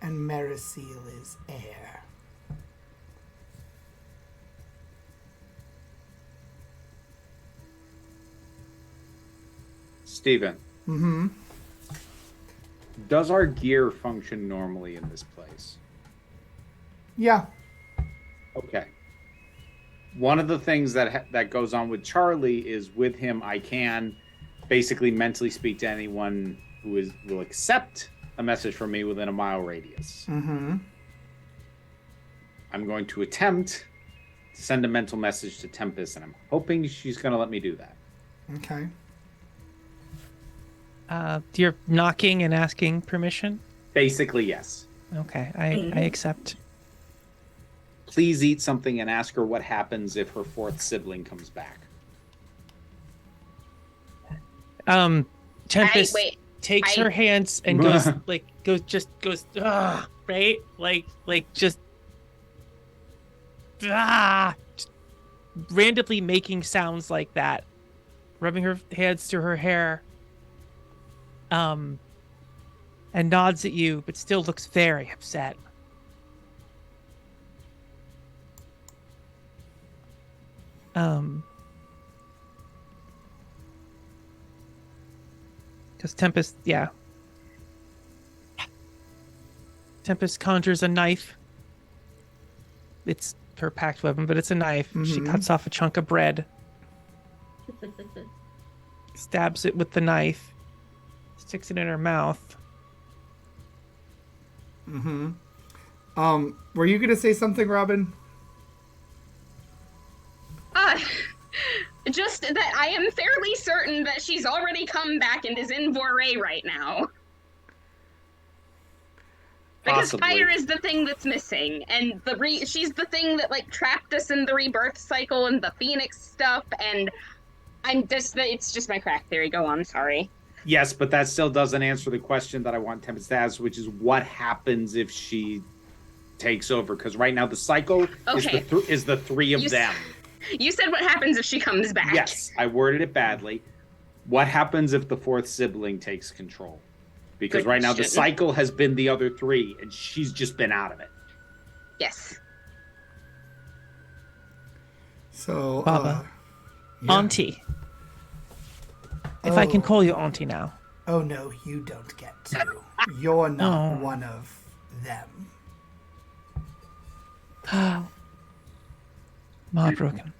and MARISA is air. Steven, Mm-hmm. does our gear function normally in this place? Yeah. Okay. One of the things that goes on with Charlie is with him, I can basically mentally speak to anyone who will accept a message from me within a mile radius. Mm-hmm. I'm going to attempt to send a mental message to Tempest, and I'm hoping she's going to let me do that. Okay. You're knocking and asking permission? Basically, yes. Okay, I accept. Please eat something and ask her what happens if her fourth sibling comes back. Tempest takes her hands and goes right, just randomly making sounds like that, rubbing her hands through her hair, and nods at you, but still looks very upset. Because Tempest conjures a knife. It's her packed weapon, but it's a knife. She cuts off a chunk of bread, stabs it with the knife, sticks it in her mouth. Were you gonna say something, Robin? Just that I am fairly certain that she's already come back and is in VERA right now. Because Possibly. fire is the thing that's missing, and she's the thing that like trapped us in the rebirth cycle and the Phoenix stuff, and it's just my crack theory. Go on, sorry. Yes, but that still doesn't answer the question that I want Tempest to ask, which is what happens if she takes over? Because right now the cycle is the three of them. You said what happens if she comes back. Yes, I worded it badly. What happens if the fourth sibling takes control? Because right now the cycle has been the other three, and she's just been out of it. Yes. So, Baba. yeah. Auntie. If I can call you Auntie now. Oh no, you don't get to. You're not one of them. Marbroken.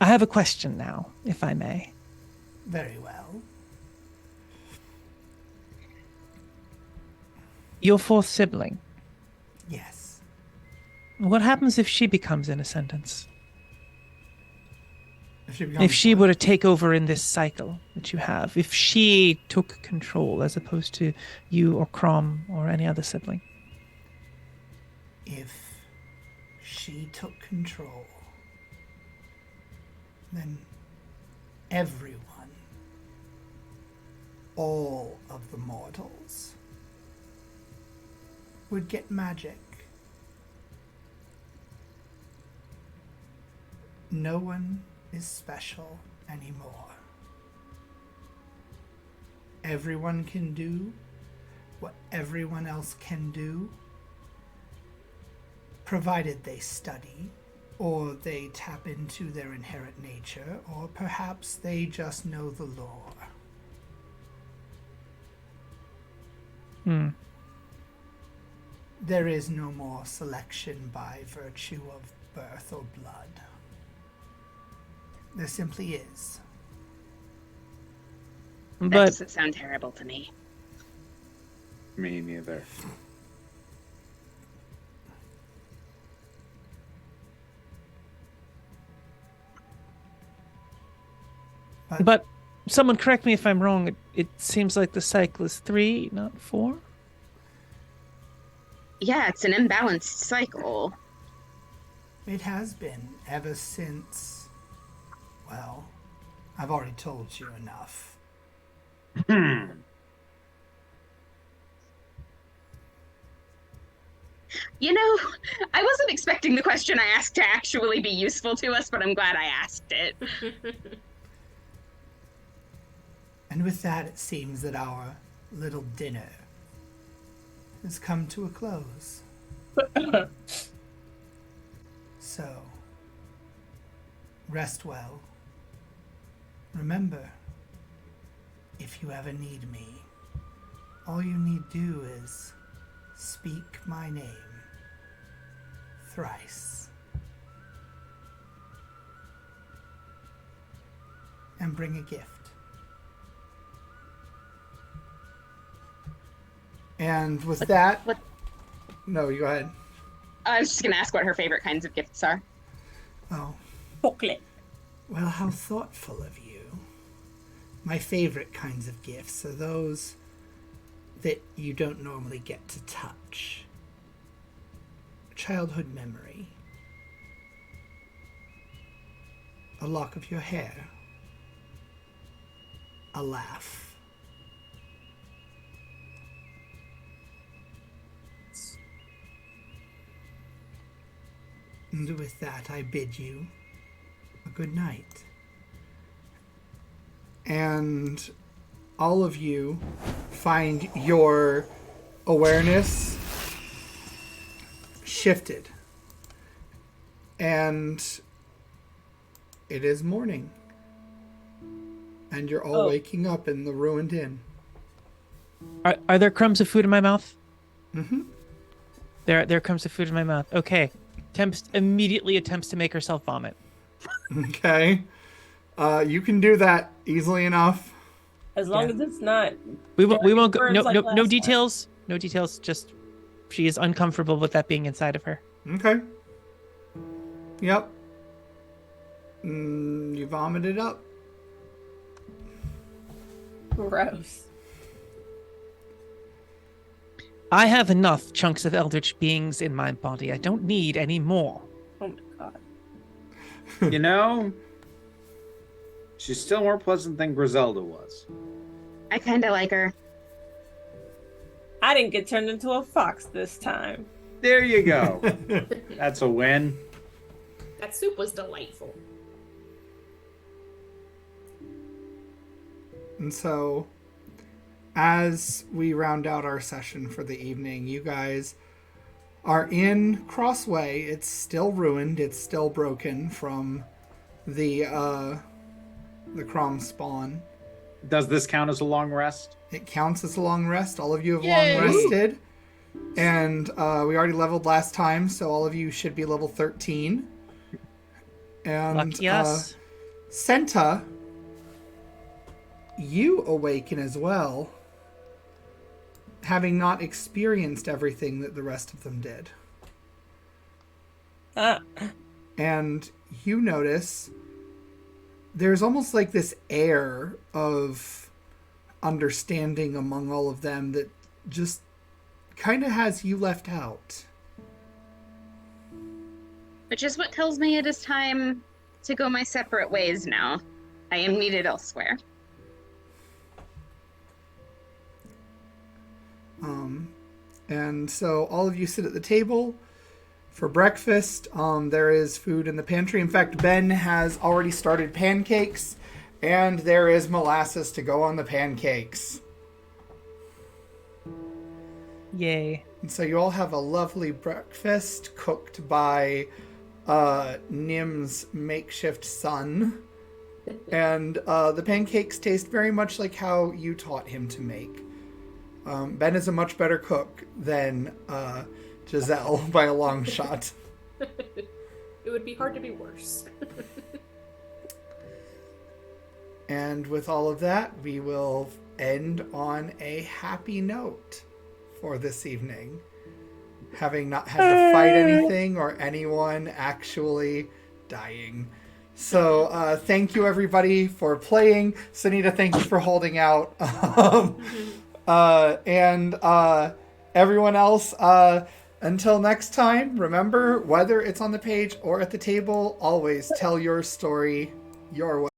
I have a question now, if I may. Very well. Your fourth sibling. Yes. What happens if she becomes in a sentence? If she were to take over in this cycle that you have, if she took control as opposed to you or Crom or any other sibling. If she took control, then everyone, all of the mortals, would get magic. No one is special anymore. Everyone can do what everyone else can do, provided they study, or they tap into their inherent nature, or perhaps they just know the lore. There is no more selection by virtue of birth or blood. There simply is. That But doesn't sound terrible to me. Me neither. But someone correct me if I'm wrong. It seems like the cycle is 3, not 4. Yeah, it's an imbalanced cycle. It has been ever since, well, I've already told you enough. You know, I wasn't expecting the question I asked to actually be useful to us, but I'm glad I asked it. And with that, it seems that our little dinner has come to a close. So, rest well. Remember, if you ever need me, all you need do is speak my name thrice. And bring a gift. And with that... what- No, you go ahead. I was just going to ask what her favorite kinds of gifts are. Oh, Chocolate. well, how thoughtful of you. My favorite kinds of gifts are those that you don't normally get to touch. Childhood memory. A lock of your hair. A laugh. And with that, I bid you a good night. And all of you find your awareness shifted. And it is morning. And you're all waking up in the ruined inn. Are there crumbs of food in my mouth? Mm-hmm. There are crumbs of food in my mouth. Okay. Immediately attempts to make herself vomit. Okay. You can do that easily enough. As long as it's not. We won't go. Burns like No last details. No details. Just she is uncomfortable with that being inside of her. Okay. Yep. You vomited up. Gross. I have enough chunks of eldritch beings in my body. I don't need any more. Oh my god. You know, she's still more pleasant than Griselda was. I kind of like her. I didn't get turned into a fox this time. There you go. That's a win. That soup was delightful. And so, as we round out our session for the evening, you guys are in Crossway. It's still ruined. It's still broken from the Crom spawn. Does this count as a long rest? It counts as a long rest. All of you have Yay! long rested. And we already leveled last time, so all of you should be level 13. And Lucky us. SENITA, you awaken as well, having not experienced everything that the rest of them did. And you notice there's almost like this air of understanding among all of them that just kind of has you left out. Which is what tells me it is time to go my separate ways now. I am needed elsewhere. And so all of you sit at the table for breakfast. There is food in the pantry. In fact, Ben has already started pancakes, and there is molasses to go on the pancakes. Yay. And so you all have a lovely breakfast cooked by Nim's makeshift son. And the pancakes taste very much like how you taught him to make. Ben is a much better cook than Giselle by a long shot. It would be hard to be worse. And with all of that, we will end on a happy note for this evening. Having not had to fight anything or anyone actually dying. So thank you everybody for playing. SENITA, thank you for holding out. And everyone else, until next time, remember, whether it's on the page or at the table, always tell your story your way.